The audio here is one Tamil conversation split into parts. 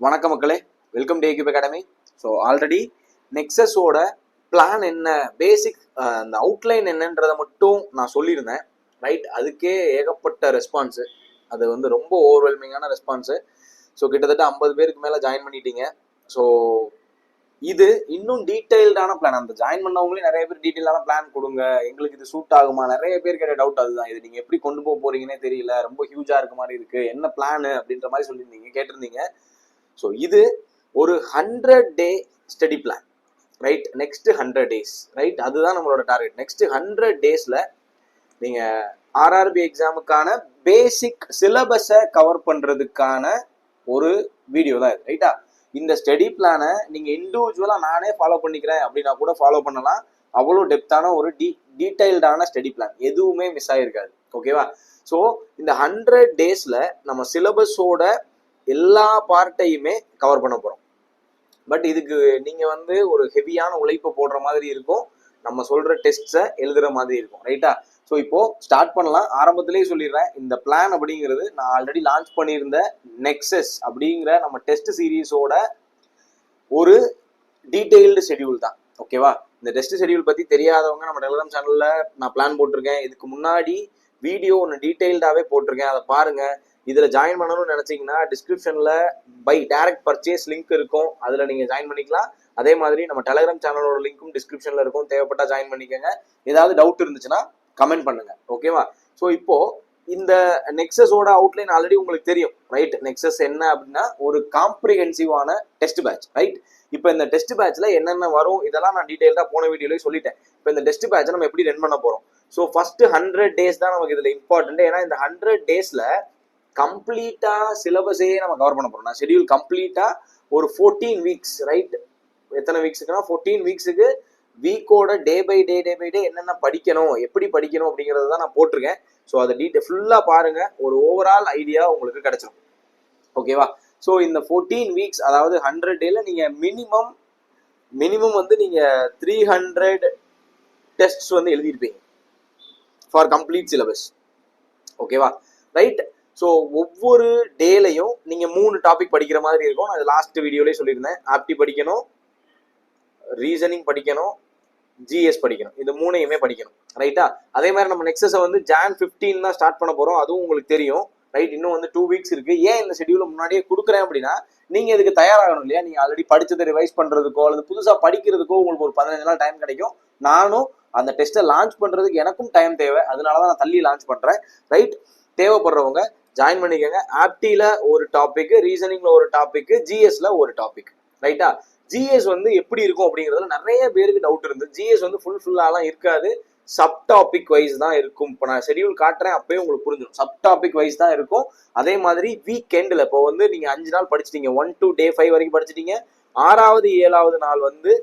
வணக்கம் மக்களே, வெல்கம் டு ஏக்யூப் அகாடமி. ஸோ ஆல்ரெடி நெக்ஸஸோட பிளான் என்ன, பேசிக் அந்த அவுட்லைன் என்னன்றதை மட்டும் நான் சொல்லியிருந்தேன். ரைட், அதுக்கே ஏகப்பட்ட ரெஸ்பான்ஸு. அது வந்து ரொம்ப ஓவர்வெல்மிங்கான ரெஸ்பான்ஸு. ஸோ கிட்டத்தட்ட 50 பேருக்கு மேலே ஜாயின் பண்ணிட்டீங்க. ஸோ இது இன்னும் டீட்டெயில்டான பிளான். அந்த ஜாயின் பண்ணவங்களே நிறைய பேர் டீட்டெயிலான பிளான் கொடுங்க, எங்களுக்கு இது சூட் ஆகுமா, நிறைய பேர் கேட்ட டவுட் அதுதான். இது நீங்கள் எப்படி கொண்டு போக போறீங்கன்னே தெரியல, ரொம்ப ஹியூஜாக இருக்க மாதிரி இருக்கு, என்ன பிளான் அப்படின்ற மாதிரி சொல்லியிருந்தீங்க, கேட்டிருந்தீங்க. ஸோ இது ஒரு 100 டே study plan. Right, next 100 days. Right, அதுதான் நம்மளோட டார்கெட். நெக்ஸ்ட் 100 டேஸ்ல நீங்க ஆர்ஆர்பி எக்ஸாமுக்கான பேசிக் சிலபஸை கவர் பண்றதுக்கான ஒரு வீடியோ தான் இது. ரைட்டா, இந்த ஸ்டடி பிளானை நீங்க இண்டிவிஜுவலா நானே ஃபாலோ பண்ணிக்கிறேன் அப்படின்னா கூட ஃபாலோ பண்ணலாம். அவ்வளோ டெப்தான ஒரு டீடைல்டான ஸ்டடி பிளான், எதுவுமே மிஸ் ஆகிருக்காது. ஓகேவா? ஸோ இந்த 100 டேஸ்ல நம்ம சிலபஸோட எல்லா பார்ட்டையுமே கவர் பண்ண போறோம். பட் இதுக்கு நீங்க வந்து ஒரு ஹெவியான உழைப்பு போடுற மாதிரி இருக்கும், நம்ம சொல்ற டெஸ்ட்ஸை எழுதுற மாதிரி இருக்கும். ரைட்டா? ஸோ இப்போ ஸ்டார்ட் பண்ணலாம். ஆரம்பத்திலேயே சொல்லிடுறேன், இந்த பிளான் அப்படிங்கிறது நான் ஆல்ரெடி லான்ச் பண்ணியிருந்த நெக்ஸஸ் அப்படிங்கிற நம்ம டெஸ்ட் சீரீஸோட ஒரு டீடைல்டு ஷெடியூல் தான். ஓகேவா? இந்த டெஸ்ட் ஷெடியூல் பத்தி தெரியாதவங்க நம்ம டெலிகிராம் சேனல்ல நான் பிளான் போட்டிருக்கேன். இதுக்கு முன்னாடி வீடியோ ஒன்று டீடைல்டாவே போட்டிருக்கேன், அதை பாருங்க. இதுல ஜாயின் பண்ணணும்னு நினைச்சீங்கன்னா டிஸ்கிரிப்ஷன்ல பை டைரக்ட் பர்ச்சேஸ் லிங்க் இருக்கும், அதுல நீங்க ஜாயின் பண்ணிக்கலாம். அதே மாதிரி நம்ம டெலிகிராம் சேனலோட லிங்க்கும் டிஸ்கிரிப்ஷன்ல இருக்கும், தேவைப்பட்டா ஜாயின் பண்ணிக்கோங்க. ஏதாவது டவுட் இருந்துச்சுன்னா கமெண்ட் பண்ணுங்க. ஓகேவா? ஸோ இப்போ இந்த நெக்ஸஸோட அவுட்லைன் ஆல்ரெடி உங்களுக்கு தெரியும். ரைட், நெக்ஸஸ் என்ன அப்படின்னா ஒரு காம்ப்ரிஹென்சிவான டெஸ்ட் பேட்ச். ரைட், இப்போ இந்த டெஸ்ட் பேட்ச்ல என்னென்ன வரும் இதெல்லாம் நான் டீடைல்டா போன வீடியோலயே சொல்லிட்டேன். இப்போ இந்த டெஸ்ட் பேட்சை நம்ம எப்படி ரன் பண்ண போறோம்? ஸோ ஃபர்ஸ்ட் 100 டேஸ் தான் நமக்கு இதுல இம்பார்ட்டன்ட். ஏன்னா இந்த 100 டேஸ்ல கம்ப்ளீட்டா சிலபஸே நம்ம கவர் பண்ண போறோம். நான் ஷெடியூல் கம்ப்ளீட்டா ஒரு 14 வீக்ஸ். ரைட், எத்தனை வீக்ஸுக்குன்னா 14 வீக்ஸுக்கு வீக்கோட டே பை டே என்னென்ன படிக்கணும், எப்படி படிக்கணும் அப்படிங்கறத தான் நான் போட்டிருக்கேன். ஸோ அதை ஃபுல்லா பாருங்க, ஒரு ஓவரால் ஐடியா உங்களுக்கு கிடைச்சிடும். ஓகேவா? ஸோ இந்த 14 வீக்ஸ், அதாவது 100 டேல நீங்க மினிமம் வந்து நீங்க 300 டெஸ்ட் வந்து எழுதியிருப்பீங்க ஃபார் கம்ப்ளீட் சிலபஸ். ஓகேவா? ரைட், ஸோ ஒவ்வொரு டேலையும் நீங்க 3 டாபிக் படிக்கிற மாதிரி இருக்கும். நான் லாஸ்ட் வீடியோலயே சொல்லியிருந்தேன், ஆப்டி படிக்கணும், ரீசனிங் படிக்கணும், ஜிஎஸ் படிக்கணும். இந்த 3ஐயுமே படிக்கணும். ரைட்டா? அதே மாதிரி நம்ம நெக்ஸஸை வந்து Jan 15 தான் ஸ்டார்ட் பண்ண போறோம், அதுவும் உங்களுக்கு தெரியும். ரைட், இன்னும் வந்து 2 வீக்ஸ் இருக்கு. ஏன் இந்த ஷெடியூலை முன்னாடியே கொடுக்குறேன் அப்படின்னா, நீங்க இதுக்கு தயாராகணும் இல்லையா? நீங்க ஆல்ரெடி படிச்சதை ரிவைஸ் பண்றதுக்கோ அல்லது புதுசா படிக்கிறதுக்கோ உங்களுக்கு ஒரு 15 நாள் டைம் கிடைக்கும். நானும் அந்த டெஸ்ட்டை லான்ச் பண்றதுக்கு எனக்கும் டைம் தேவை, அதனாலதான் நான் தள்ளி லான்ச் பண்றேன். ரைட், தேவைப்படுறவங்க ஜாயின் பண்ணிக்கோங்க. ஆப்டில ஒரு டாபிக், ரீசனிங்ல ஒரு டாபிக், ஜிஎஸ்ல ஒரு டாபிக். ரைட்டா? ஜிஎஸ் வந்து எப்படி இருக்கும் அப்படிங்கிறதுல நிறைய பேருக்கு டவுட் இருந்து. ஜிஎஸ் வந்து ஃபுல்லாலாம் இருக்காது, சப் டாபிக் வைஸ் தான் இருக்கும். இப்போ நான் ஷெடியூல் காட்டுறேன், அப்பயே உங்களுக்கு புரிஞ்சிடும். சப் டாபிக் வைஸ் தான் இருக்கும். அதே மாதிரி வீக்கெண்டில் இப்போ வந்து நீங்க 5 நாள் படிச்சிட்டீங்க, 1 to day 5 வரைக்கும் படிச்சிட்டீங்க. 6வது 7வது நாள் வந்து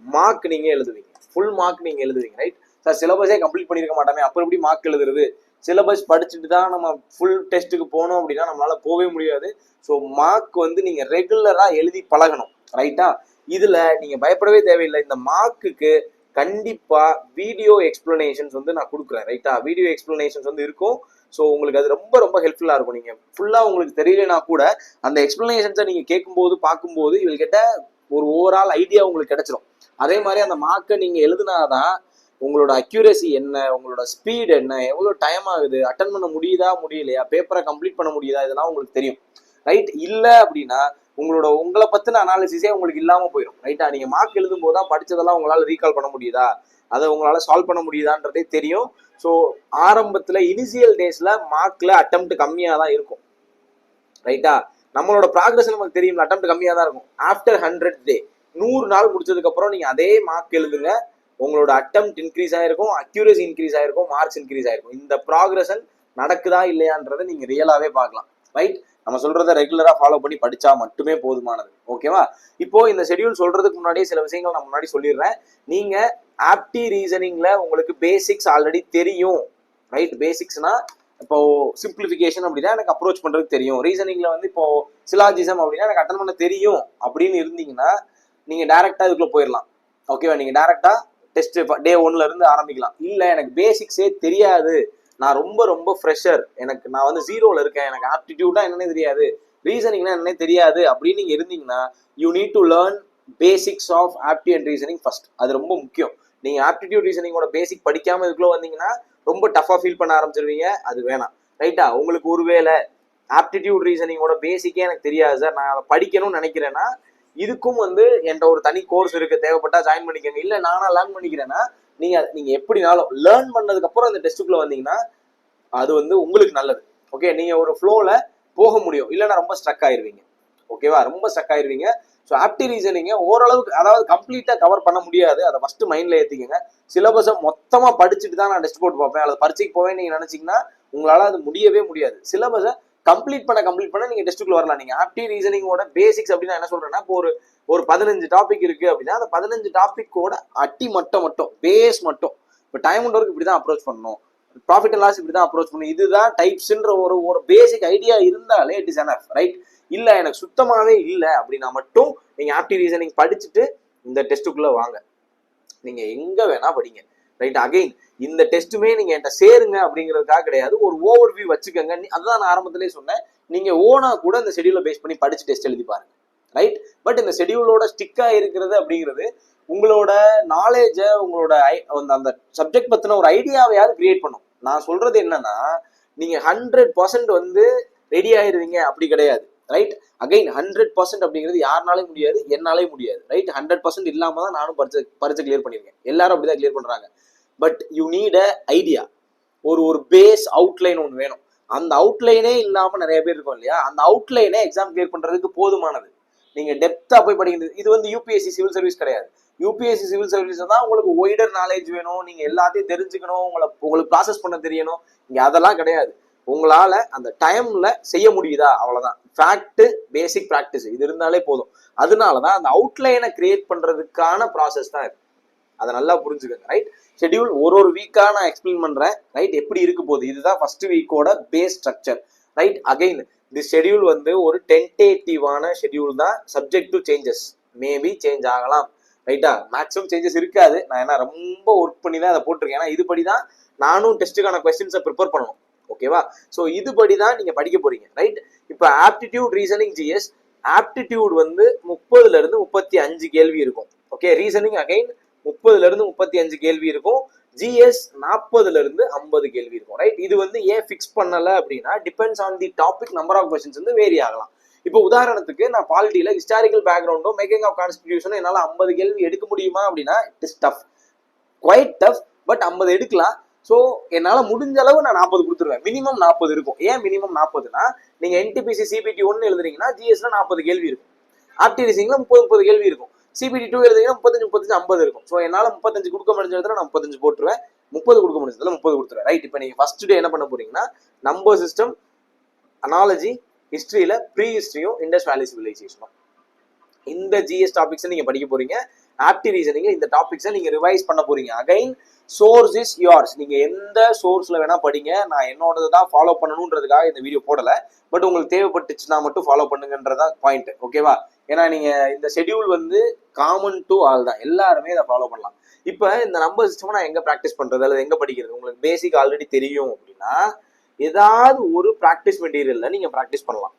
மார்க் நீங்க எழுதுவீங்க, ஃபுல் மார்க் நீங்க எழுதுவீங்க. ரைட் சார், சிலபஸே கம்ப்ளீட் பண்ணிருக்க மாட்டாமே, அப்புறம் எப்படி மார்க் எழுதுறது? சிலபஸ் படிச்சுட்டு தான் நம்ம ஃபுல் டெஸ்ட்டுக்கு போனோம் அப்படின்னா நம்மளால போகவே முடியாது. ஸோ மார்க் வந்து நீங்க ரெகுலரா எழுதி பழகணும். ரைட்டா? இதுல நீங்க பயப்படவே தேவையில்லை. இந்த மார்க்குக்கு கண்டிப்பா வீடியோ எக்ஸ்பிளனேஷன்ஸ் வந்து நான் கொடுக்குறேன். ரைட்டா? வீடியோ எக்ஸ்பிளனேஷன்ஸ் வந்து இருக்கும். ஸோ உங்களுக்கு அது ரொம்ப ரொம்ப ஹெல்ப்ஃபுல்லா இருக்கும். நீங்க ஃபுல்லா உங்களுக்கு தெரியலனா கூட அந்த எக்ஸ்பிளனேஷன்ஸை நீங்க கேட்கும்போது பார்க்கும்போது இவங்ககிட்ட ஒரு ஓவரால் ஐடியா உங்களுக்கு கிடைச்சிடும். அதே மாதிரி அந்த மார்க்கை நீங்க எழுதுனாதான் உங்களோட அக்யூரசி என்ன, உங்களோட ஸ்பீட் என்ன, எவ்வளோ டைம் ஆகுது, அட்டன் பண்ண முடியுதா முடியலையா, பேப்பரை கம்ப்ளீட் பண்ண முடியுதா, இதெல்லாம் உங்களுக்கு தெரியும். ரைட், இல்லை அப்படின்னா உங்களை பத்தின அனாலிசிஸே உங்களுக்கு இல்லாம போயிடும். ரைட்டா? நீங்க மார்க் எழுதும் போது தான் படிச்சதெல்லாம் உங்களால ரீகால் பண்ண முடியுதா, அதை உங்களால சால்வ் பண்ண முடியுதான்றதே தெரியும். ஸோ ஆரம்பத்துல இனிஷியல் டேஸ்ல மார்க்ல அட்டெம்ப்ட் கம்மியா தான் இருக்கும். ரைட்டா? நம்மளோட ப்ராக்ரஸ் நமக்கு தெரியும், அட்டெம்ப்ட் கம்மியா தான் இருக்கும். ஆஃப்டர் 100 டே 100 நாள் முடிச்சதுக்கு அப்புறம் நீங்க அதே மார்க் எழுதுங்க, உங்களோட அட்டெம்ப்ட் இன்க்ரீஸ் ஆயிருக்கும், அக்யூரசி இன்க்ரீஸ் ஆயிருக்கும், மார்க்ஸ் இன்க்ரீஸ் ஆயிருக்கும். இந்த ப்ராக்ரஷன் நடக்குதா இல்லையான்றதை நீங்க ரியலாவே பார்க்கலாம். ரைட், நம்ம சொல்றதை ரெகுலரா ஃபாலோ பண்ணி படிச்சா மட்டுமே போதுமானது. ஓகேவா? இப்போ இந்த ஷெடியூல் சொல்றதுக்கு முன்னாடியே சில விஷயங்கள் நான் முன்னாடி சொல்லிடுறேன். நீங்க ஆப்டி ரீசனிங்ல உங்களுக்கு பேசிக்ஸ் ஆல்ரெடி தெரியும். ரைட், பேசிக்ஸ்னா இப்போ சிம்பிளிஃபிகேஷன் அப்படின்னா எனக்கு அப்ரோச் பண்றதுக்கு தெரியும். ரீசனிங்ல வந்து இப்போ சிலாஜிசம் அப்படின்னா எனக்கு அட்டன் பண்ண தெரியும் அப்படின்னு இருந்தீங்கன்னா நீங்க டைரக்டா இதுக்குள்ள போயிடலாம். ஓகேவா? நீங்க டைரக்டா டெஸ்ட் டே 1ல இருந்து ஆரம்பிக்கலாம். இல்ல எனக்கு பேசிக்ஸே தெரியாது, நான் ரொம்ப ரொம்ப ஃப்ரெஷர், நான் வந்து 0ல இருக்கேன், எனக்கு ஆப்டிடியூடா என்னன்னே தெரியாது, ரீசனிங்னா என்ன தெரியாது அப்படின்னு நீங்க இருந்தீங்கன்னா you need to learn basics of ஆப்டி அண்ட் ரீசனிங் ஃபர்ஸ்ட். அது ரொம்ப முக்கியம். நீங்க ஆப்டிடியூட் ரீசனிங்கோட பேசிக் படிக்காம இதுக்குள்ள வந்தீங்கன்னா ரொம்ப டஃபா ஃபீல் பண்ண ஆரம்பிச்சிருவீங்க. அது வேணாம். ரைட்டா? உங்களுக்கு ஒருவேளை ஆப்டிடியூட் ரீசனிங்கோட பேசிக்கே எனக்கு தெரியாது சார், நான் அதை படிக்கணும்னு நினைக்கிறேன்னா இதுக்கும் என்கிட்ட ஒரு தனி கோர்ஸ் இருக்கு, தேவைப்பட்டா ஜாயின் பண்ணிக்கோங்க. இல்ல நானா லேர்ன் பண்ணிக்கிறேன்னா நீங்க எப்படினாலும் லேர்ன் பண்ணதுக்கு அப்புறம் இந்த டெஸ்ட்டுக்குள்ள வந்தீங்கன்னா அது உங்களுக்கு நல்லது. ஓகே, நீங்க ஒரு ஃப்ளோல போக முடியும். இல்லைன்னா ரொம்ப ஸ்ட்ரக் ஆயிருவீங்க. ஓகேவா? ரொம்ப ஸ்ட்ரக் ஆயிருவீங்க. ஸோ ஆப்டி ரீசனிங்க ஓரளவுக்கு, அதாவது கம்ப்ளீட்டா கவர் பண்ண முடியாது, அதை ஃபர்ஸ்ட் மைண்ட்ல ஏத்திக்கங்க. சிலபஸை மொத்தமா படிச்சுட்டு தான் நான் டெஸ்ட் போட்டு பார்ப்பேன், அல்லது பரீட்சைக்கு போவேன் நீங்க நினைச்சீங்கன்னா உங்களால அது முடியவே முடியாது. சிலபஸை கம்ப்ளீட் பண்ண நீங்க டெஸ்ட்டுக்குள்ள வரலாம். நீங்க ஆப்டி ரீசனிங்கோட பேசிக்ஸ் அப்படின்னா என்ன சொல்றேன்னா, இப்போ ஒரு 15 டாபிக் இருக்கு அப்படின்னா அந்த 15 டாபிக்கோட அட்டி மட்டும் பேஸ் மட்டும். இப்போ டைம் அண்ட் ஒர்க் இப்படிதான் அப்ரோச் பண்ணணும், ப்ராஃபிட் அண்ட் லாஸ் இப்படிதான் அப்ரோச் பண்ணணும், இதுதான் டைப்ஸ்ன்ற ஒரு பேசிக் ஐடியா இருந்தாலே இட் இஸ் எனஃப். ரைட்? இல்ல எனக்கு சுத்தமாவே இல்லை அப்படின்னா மட்டும் நீங்க ஆப்டி ரீசனிங் படிச்சுட்டு இந்த டெஸ்ட்டுக்குள்ள வாங்க. நீங்க எங்க வேணா படிங்க. ரைட்? அகைன் இந்த டெஸ்ட்டுமே நீங்க என்கிட்ட சேருங்க அப்படிங்கிறதுக்காக கிடையாது, ஒரு ஓவர் வியூ வச்சுக்கோங்க. அதுதான் நான் ஆரம்பத்திலே சொன்னேன், நீங்க ஓனா கூட இந்த ஷெடியூலை பேஸ் பண்ணி படிச்சு டெஸ்ட் எழுதி பாருங்க. ரைட்? பட் இந்த ஷெடியூலோட ஸ்டிக்கா இருக்கிறது அப்படிங்கிறது உங்களோட நாலேஜ, உங்களோட அந்த சப்ஜெக்ட் பத்தின ஒரு ஐடியாவையாவது கிரியேட் பண்ணும். நான் சொல்றது என்னன்னா, நீங்க 100% ரெடி ஆயிருவீங்க அப்படி கிடையாது. ரைட்? அகைன் 100% அப்படிங்கிறது யாருனாலையும் முடியாது, என்னாலையும் முடியாது. ரைட்? 100% இல்லாம தான் நானும் பரிச்சை கிளியர் பண்ணிருக்கேன். எல்லாரும் அப்படிதான் கிளியர் பண்றாங்க. But you need a idea, ஒரு பேஸ் அவுட்லைன் ஒன்று வேணும். அந்த அவுட்லைனே இல்லாம நிறைய பேர் இருக்கும் இல்லையா, அந்த அவுட்லைனே எக்ஸாம் கிளியர் பண்றதுக்கு போதுமானது. நீங்க டெப்தா போய் படிக்கிறது. இது யூபிஎஸ்சி சிவில் சர்வீஸ் கிடையாது. யூபிஎஸ்சி சிவில் சர்வீஸ் தான் உங்களுக்கு ஒய்டர் நாலேஜ் வேணும், நீங்க எல்லாத்தையும் தெரிஞ்சுக்கணும், உங்களுக்கு ப்ராசஸ் பண்ண தெரியணும். இங்க அதெல்லாம் கிடையாது. உங்களால அந்த டைம்ல செய்ய முடியுதா, அவ்வளவுதான். ஃபேக்ட், பேசிக் ப்ராக்டிஸ் இது இருந்தாலே போதும். அதனாலதான் அந்த அவுட்லைனை கிரியேட் பண்றதுக்கான ப்ராசஸ் தான் இது. அதை நல்லா புரிஞ்சுக்கோங்க. ரைட்? ஷெடியூல் ஒரு வீக்கா நான் எக்ஸ்பிளைன் பண்றேன். ரைட்? எப்படி இருக்க போகுது, இதுதான் ஃபர்ஸ்ட் வீக்கோட base structure. Right? Again the schedule ஒரு டென்டேட்டிவான ஷெடியூல் தான், subject to changes. Maybe change ஆகலாம். ரைட்டா? மேக்ஸிமம் சேஞ்சஸ் இருக்காது. நான் என்ன ரொம்ப ஒர்க் பண்ணி தான் அதை போட்டிருக்கேன். ஏன்னா இதுபடிதான் நானும் டெஸ்ட்டுக்கான கொஸ்டின்ஸை ப்ரிப்பேர் பண்ணணும். ஓகேவா? ஸோ இதுபடிதான் நீங்க படிக்க போறீங்க. ரைட்? இப்போ ஆப்டிடியூட், ரீசனிங், ஜிஎஸ். ஆப்டிடியூட் 30ல இருந்து 35 கேள்வி இருக்கும். ஓகே, ரீசனிங் அகைன் 30ல இருந்து 35 கேள்வி இருக்கும். ஜிஎஸ் 40ல இருந்து 50 கேள்வி இருக்கும். ரைட்? இது ஏன் ஃபிக்ஸ் பண்ணல அப்படின்னா, depends on the topic, number of questions vary ஆகலாம். இப்போ உதாரணத்துக்கு நான் பாலிட்டியில ஹிஸ்டாரிக்கல் பேக்ரவுண்டும் மேக்கிங் ஆஃப் கான்ஸ்டிடியூஷனும் என்னால 50 கேள்வி எடுக்க முடியுமா அப்படின்னா it is tough, quite tough. But 50 எடுக்கலாம். ஸோ என்னால முடிஞ்ச அளவு நான் 40 கொடுத்துருவேன். மினிமம் 40 இருக்கும். ஏன் மினிமம் 40னா, நீங்க என்டிபிசி சிபிடி 1 எழுதுறீங்கன்னா ஜிஎஸ்ல 40 கேள்வி இருக்கும், ஆப்டி ரீசனிங்ல 30 கேள்வி இருக்கும், சிபிடி 2 எழுதுறீங்கன்னா 35 50 இருக்கும். ஸோ என்னால 35 கொடுக்க முடிஞ்சதுல நான் 35 போட்டுருவேன், 30 கொடுக்க முடிஞ்சதுல 30 கொடுத்துருவேன். ரைட்? இப்போ நீங்க ஃபர்ஸ்ட் டே என்ன பண்ண போறீங்கன்னா, நம்பர் சிஸ்டம், அனாலஜி, ஹிஸ்டரியில ப்ரீ ஹிஸ்டரியும் இண்டஸ் வேலி சிவிலைசேஷனும், இந்த ஜிஎஸ் டாபிக்ஸ் நீங்க படிக்க போறீங்க. ஆப்டி ரீசனிங் இந்த டாபிக்ஸை நீங்க ரிவைஸ் பண்ண போறீங்க. Again source is yours. நீங்க எந்த சோர்ஸ்ல வேணா படிங்க. நான் என்னோடது தான் ஃபாலோ பண்ணணுன்றதுக்காக இந்த வீடியோ போடல. பட் உங்களுக்கு தேவைப்பட்டுச்சுன்னா மட்டும் ஃபாலோ பண்ணுங்கன்றதான் பாயிண்ட். ஓகேவா? ஏன்னா நீங்க இந்த ஷெடியூல் காமன் டு ஆல் தான், எல்லாருமே இதை ஃபாலோ பண்ணலாம். இப்ப இந்த நம்பர் சிஸ்டம் நான் எங்க ப்ராக்டிஸ் பண்றது அல்லது எங்க படிக்கிறது? உங்களுக்கு பேசிக் ஆல்ரெடி தெரியும் அப்படின்னா ஏதாவது ஒரு ப்ராக்டிஸ் மெட்டீரியல்ல நீங்க ப்ராக்டிஸ் பண்ணலாம்.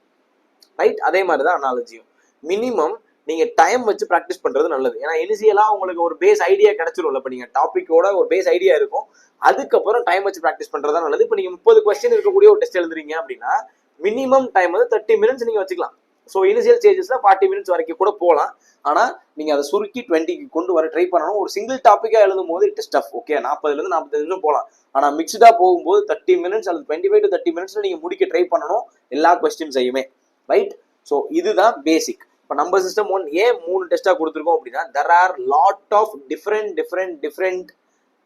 ரைட்? அதே மாதிரிதான் அனாலஜியும். மினிமம் நீங்க டைம் வச்சு ப்ராக்டிஸ் பண்றது நல்லது. ஏன்னா இனிஷியலா உங்களுக்கு ஒரு பேஸ் ஐடியா கிடைச்சிரும்ல. இப்ப நீங்க டாபிக்கோட ஒரு பேஸ் ஐடியா இருக்கும், அதுக்கப்புறம் டைம் வச்சு ப்ராக்டிஸ் பண்றதா நல்லது. இப்ப நீங்க 30 கொஸ்டின் இருக்கக்கூடிய ஒரு டெஸ்ட் எழுதுறீங்க அப்படின்னா மினிமம் டைம் 30 மினிட்ஸ் நீங்க வச்சுக்கலாம். ஸோ இனிஷியல் ஸ்டேஜஸ்ல 40 மினிட்ஸ் வரைக்கும் கூட போகலாம். ஆனா நீங்க அதை சுருக்கி 20க்கு கொண்டு வர ட்ரை பண்ணணும். ஒரு சிங்கிள் டாபிக்கா எழுதும் போது இட் இஸ் டஃப். ஓகே, 40ல இருந்து 45 நிமிஷம் போகலாம். ஆனா மிக்ஸ்டா போகும்போது 30 மினிட்ஸ் அல்லது 25 to 30 மினிட்ஸ்ல நீங்க முடிக்க ட்ரை பண்ணணும் எல்லா கொஸ்டின்ஸையுமே. ரைட்? ஸோ இதுதான் பேசிக். இப்போ நம்பர் சிஸ்டம் 1 ஏன் 3 டெஸ்டா கொடுத்துருக்கோம் அப்படின்னா, there are lot of different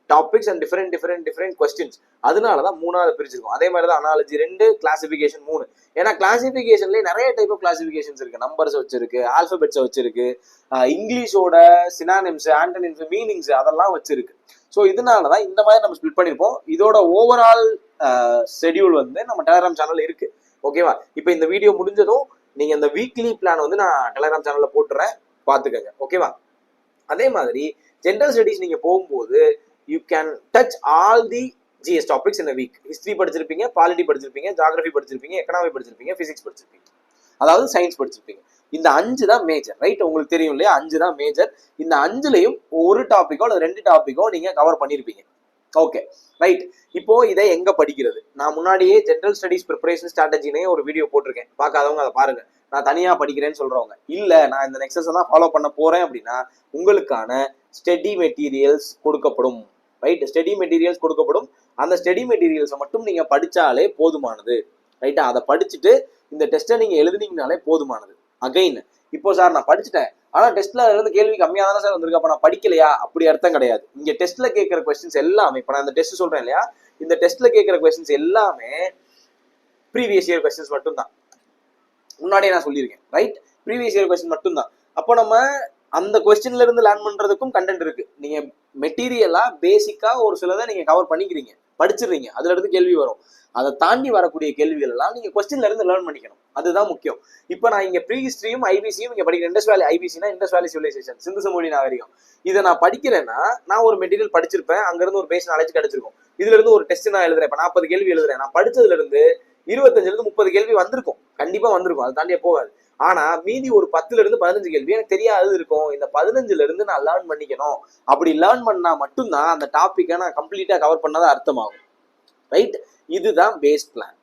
topics and different questions. அதனாலதான் 3ஆவது பிரிச்சிருக்கோம். அதே மாதிரி தான் அனாலஜி 2, கிளாசிபிகேஷன் 3. ஏன்னா கிளாசிபிகேஷன்லேயே நிறைய டைப் ஆஃப் கிளாசிபிகேஷன்ஸ் இருக்கு. நம்பர்ஸ் வச்சிருக்கு, ஆல்பபெட்ஸ் வச்சிருக்கு, இங்கிலீஷோட சினானிம்ஸ், ஆண்டனிம்ஸ், மீனிங்ஸ் அதெல்லாம் வச்சிருக்கு. ஸோ இதனாலதான் இந்த மாதிரி நம்ம ஸ்பிளிட் பண்ணிருப்போம். இதோட ஓவரால் ஷெடியூல் நம்ம டெலகிராம் சேனல் இருக்கு. ஓகேவா? இப்போ இந்த வீடியோ முடிஞ்சதும் நீங்க இந்த வீக்லி பிளான் நான் டெலகிராம் சேனல்ல போட்டுறேன், பாத்துக்கங்க. ஓகேவா? அதே மாதிரி ஜென்ரல் ஸ்டடீஸ் நீங்க போகும்போது you can touch all the GS topics in week. History படிச்சிருப்பீங்க, பாலிட்டி படிச்சிருப்பீங்க, ஜியோகிராஃபி படிச்சிருப்பீங்க, எக்கனாமி படிச்சிருப்பீங்க, பிசிக்ஸ் படிச்சிருப்பீங்க. அதாவது சயின்ஸ் படிச்சிருப்பீங்க. இந்த 5 தான் மேஜர், ரைட்? உங்களுக்கு தெரியும் இல்லையா, 5 தான் மேஜர். இந்த 5லயும் ஒரு டாபிக்கோ அல்லது 2 டாபிக்கோ நீங்க கவர் பண்ணிருப்பீங்க. Okay, right. இப்போ இதை எங்க படிக்கிறது? நான் முன்னாடியே ஜெனரல் ஸ்டடிஸ் ப்ரிப்பரேஷன் ஸ்ட்ராட்டஜினே ஒரு வீடியோ போட்டிருக்கேன், பார்க்காதவங்க அதை பாருங்க. நான் தனியா படிக்கிறேன்னு சொல்றவங்க, இல்ல நான் இந்த நெக்ஸஸ் தான் ஃபாலோ பண்ண போறேன் அப்படின்னா உங்களுக்கான ஸ்டடி மெட்டீரியல்ஸ் கொடுக்கப்படும், ரைட்? ஸ்டடி மெட்டீரியல்ஸ் கொடுக்கப்படும். அந்த ஸ்டடி மெட்டீரியல்ஸை மட்டும் நீங்க படிச்சாலே போதுமானது, ரைட்டா? அதை படிச்சுட்டு இந்த டெஸ்ட்டை நீங்க எழுதுனீங்கனாலே போதுமானது. அகைன் இப்போ சார் நான் படிச்சுட்டேன், ஆனா டெஸ்ட்ல இருந்து கேள்வி கம்மியா தானே சார் வந்திருக்கு, அப்ப நான் படிக்கலையா? அப்படி அர்த்தம் கிடையாது. இங்க டெஸ்ட்ல கேட்கிற கொஸ்டின்ஸ் எல்லாமே, இப்ப நான் இந்த டெஸ்ட் சொல்றேன் இல்லையா, இந்த டெஸ்ட்ல கேட்கிற கொஸ்டின்ஸ் எல்லாமே ப்ரீவியஸ் இயர் கொஸ்டின்ஸ் மட்டும் தான். முன்னாடியே நான் சொல்லியிருக்கேன், ரைட்? ப்ரீவியஸ் இயர் கொஸ்டின் மட்டும் தான். அப்போ நம்ம அந்த கொஸ்டின்ல இருந்து லேர்ன் பண்றதுக்கும் கண்டென்ட் இருக்கு. நீங்க மெட்டீரியலா பேசிக்கா ஒரு சிலதை நீங்க கவர் பண்ணிக்கிறீங்க, படிச்சிடுறீங்க, அதுல இருந்து கேள்வி வரும். அதை தாண்டி வரக்கூடிய கேள்விகள் எல்லாம் நீங்க கொஸ்டின்ல இருந்து லேர்ன் பண்ணிக்கணும், அதுதான் முக்கியம். இப்போ நான் இங்க ப்ரீ ஹிஸ்டரியும் ஐபிசியும் இங்க படிக்கிறேன். இண்டஸ் வேலி ஐபிசினா இண்டஸ் வேலி சிவிலைசேஷன், சிந்து சமவெளி நாகரிகம். இதை நான் படிக்கிறேன்னா நான் ஒரு மெட்டீரியல் படிச்சிருப்பேன், அங்க இருந்து ஒரு பேஸ் நாலேஜ் கிடைச்சிருக்கும். இதுல இருந்து ஒரு டெஸ்ட் நான் எழுதுறேன், இப்ப 40 கேள்வி எழுதுறேன். நான் படிச்சதுல இருந்து 25ல இருந்து 30 கேள்வி வந்திருக்கும், கண்டிப்பா வந்திருக்கும், அதை தாண்டியே போகாது. ஆனா மீதி ஒரு 10ல இருந்து 15 கேள்வி எனக்கு தெரியாது இருக்கும். இந்த 15ல இருந்து நான் லேர்ன் பண்ணிக்கணும். அப்படி லேர்ன் பண்ணா மட்டும்தான் அந்த டாபிக்கை நான் கம்ப்ளீட்டா கவர் பண்ணதான் அர்த்தமாகும், ரைட்? இதுதான் பேஸ் பிளான்.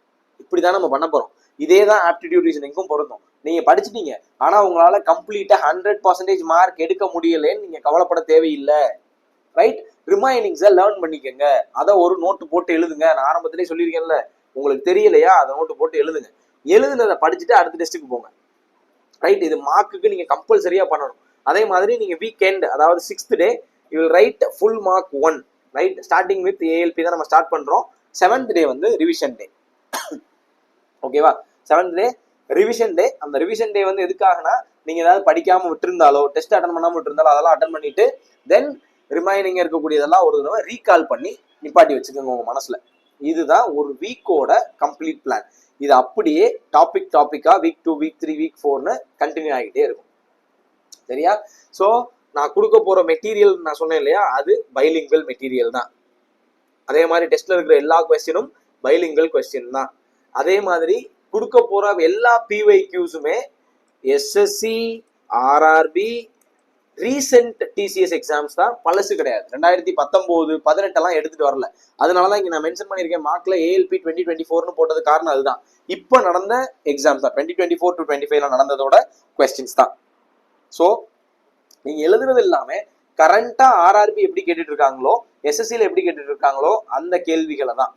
இப்படிதான் நம்ம பண்ண போறோம். இதே தான் ஆப்டிடியூட் ரீசனிங்கும் பொருந்தும். நீங்க படிச்சுட்டீங்க, ஆனா உங்களால கம்ப்ளீட்டா 100% மார்க் எடுக்க முடியலன்னு நீங்க கவலைப்பட தேவையில்லை, ரைட்? ரிமைனிங்ஸை லேர்ன் பண்ணிக்கங்க. அதை ஒரு நோட்டு போட்டு எழுதுங்க. நான் ஆரம்பத்திலேயே சொல்லியிருக்கேன்ல, உங்களுக்கு தெரியலையா, அதை நோட்டு போட்டு எழுதுங்க. எழுதுனதை படிச்சுட்டு அடுத்த டெஸ்ட்டுக்கு போங்க, ரைட்? இது மார்க்குக்கு நீங்க கம்பல்சரியா பண்ணணும். அதே மாதிரி நீங்க வீக்கெண்ட், அதாவது 6th day you will write full mark 1, right? Starting with ALP தான் நம்ம ஸ்டார்ட் பண்றோம். 7th டே வந்து ரிவிஷன் டே, ஓகேவா? 7th டே ரிவிஷன் டே. அந்த ரிவிஷன் டே வந்து எதுக்காகனா, நீங்க ஏதாவது படிக்காம விட்டுருந்தாலோ, டெஸ்ட் அட்டன் பண்ணாம விட்டுருந்தாலோ அதெல்லாம் அட்டன் பண்ணிட்டு தென் ரிமைனிங் இருக்கக்கூடியதெல்லாம் ஒரு தடவை ரீகால் பண்ணி நிப்பாட்டி வச்சுக்கோங்க உங்க மனசுல. இதுதான் ஒரு வீக்கோட கம்ப்ளீட் பிளான். இது அப்படியே டாபிக்கா வீக் 2, வீக் 3, வீக் 4ன்னு கண்டினியூ ஆகிட்டே இருக்கும், சரியா? ஸோ நான் கொடுக்க போற மெட்டீரியல் நான் சொன்னேன் இல்லையா, அது பைலிங்குவல் மெட்டீரியல் தான். அதே மாதிரி டெஸ்ட்ல இருக்கிற எல்லா கொஸ்டினும் பைலிங்குவல் கொஸ்டின் தான். அதே மாதிரி கொடுக்க போற எல்லா பிஒய்க்யூஸுமே SSC, RRB, recent TCS exams தான், பழசு கிடையாது. 2019, 18 எடுத்துட்டு வரல. அதனாலதான் இங்க நான் மென்ஷன் பண்ணியிருக்கேன், மார்க்ல ஏஎல்பி 2024ன்னு போட்டது காரணம் அதுதான். இப்ப நடந்த எக்ஸாம்ஸ் தான், 2024 to 25 நடந்ததோட கொஸ்டின்ஸ் தான். ஸோ நீங்க எழுதுறது எல்லாமே கரண்டா ஆர்ஆர்பி எப்படி கேட்டுட்டு இருக்காங்களோ, எஸ்எஸ்சியில எப்படி கேட்டுட்டு இருக்காங்களோ அந்த கேள்விகளை தான்,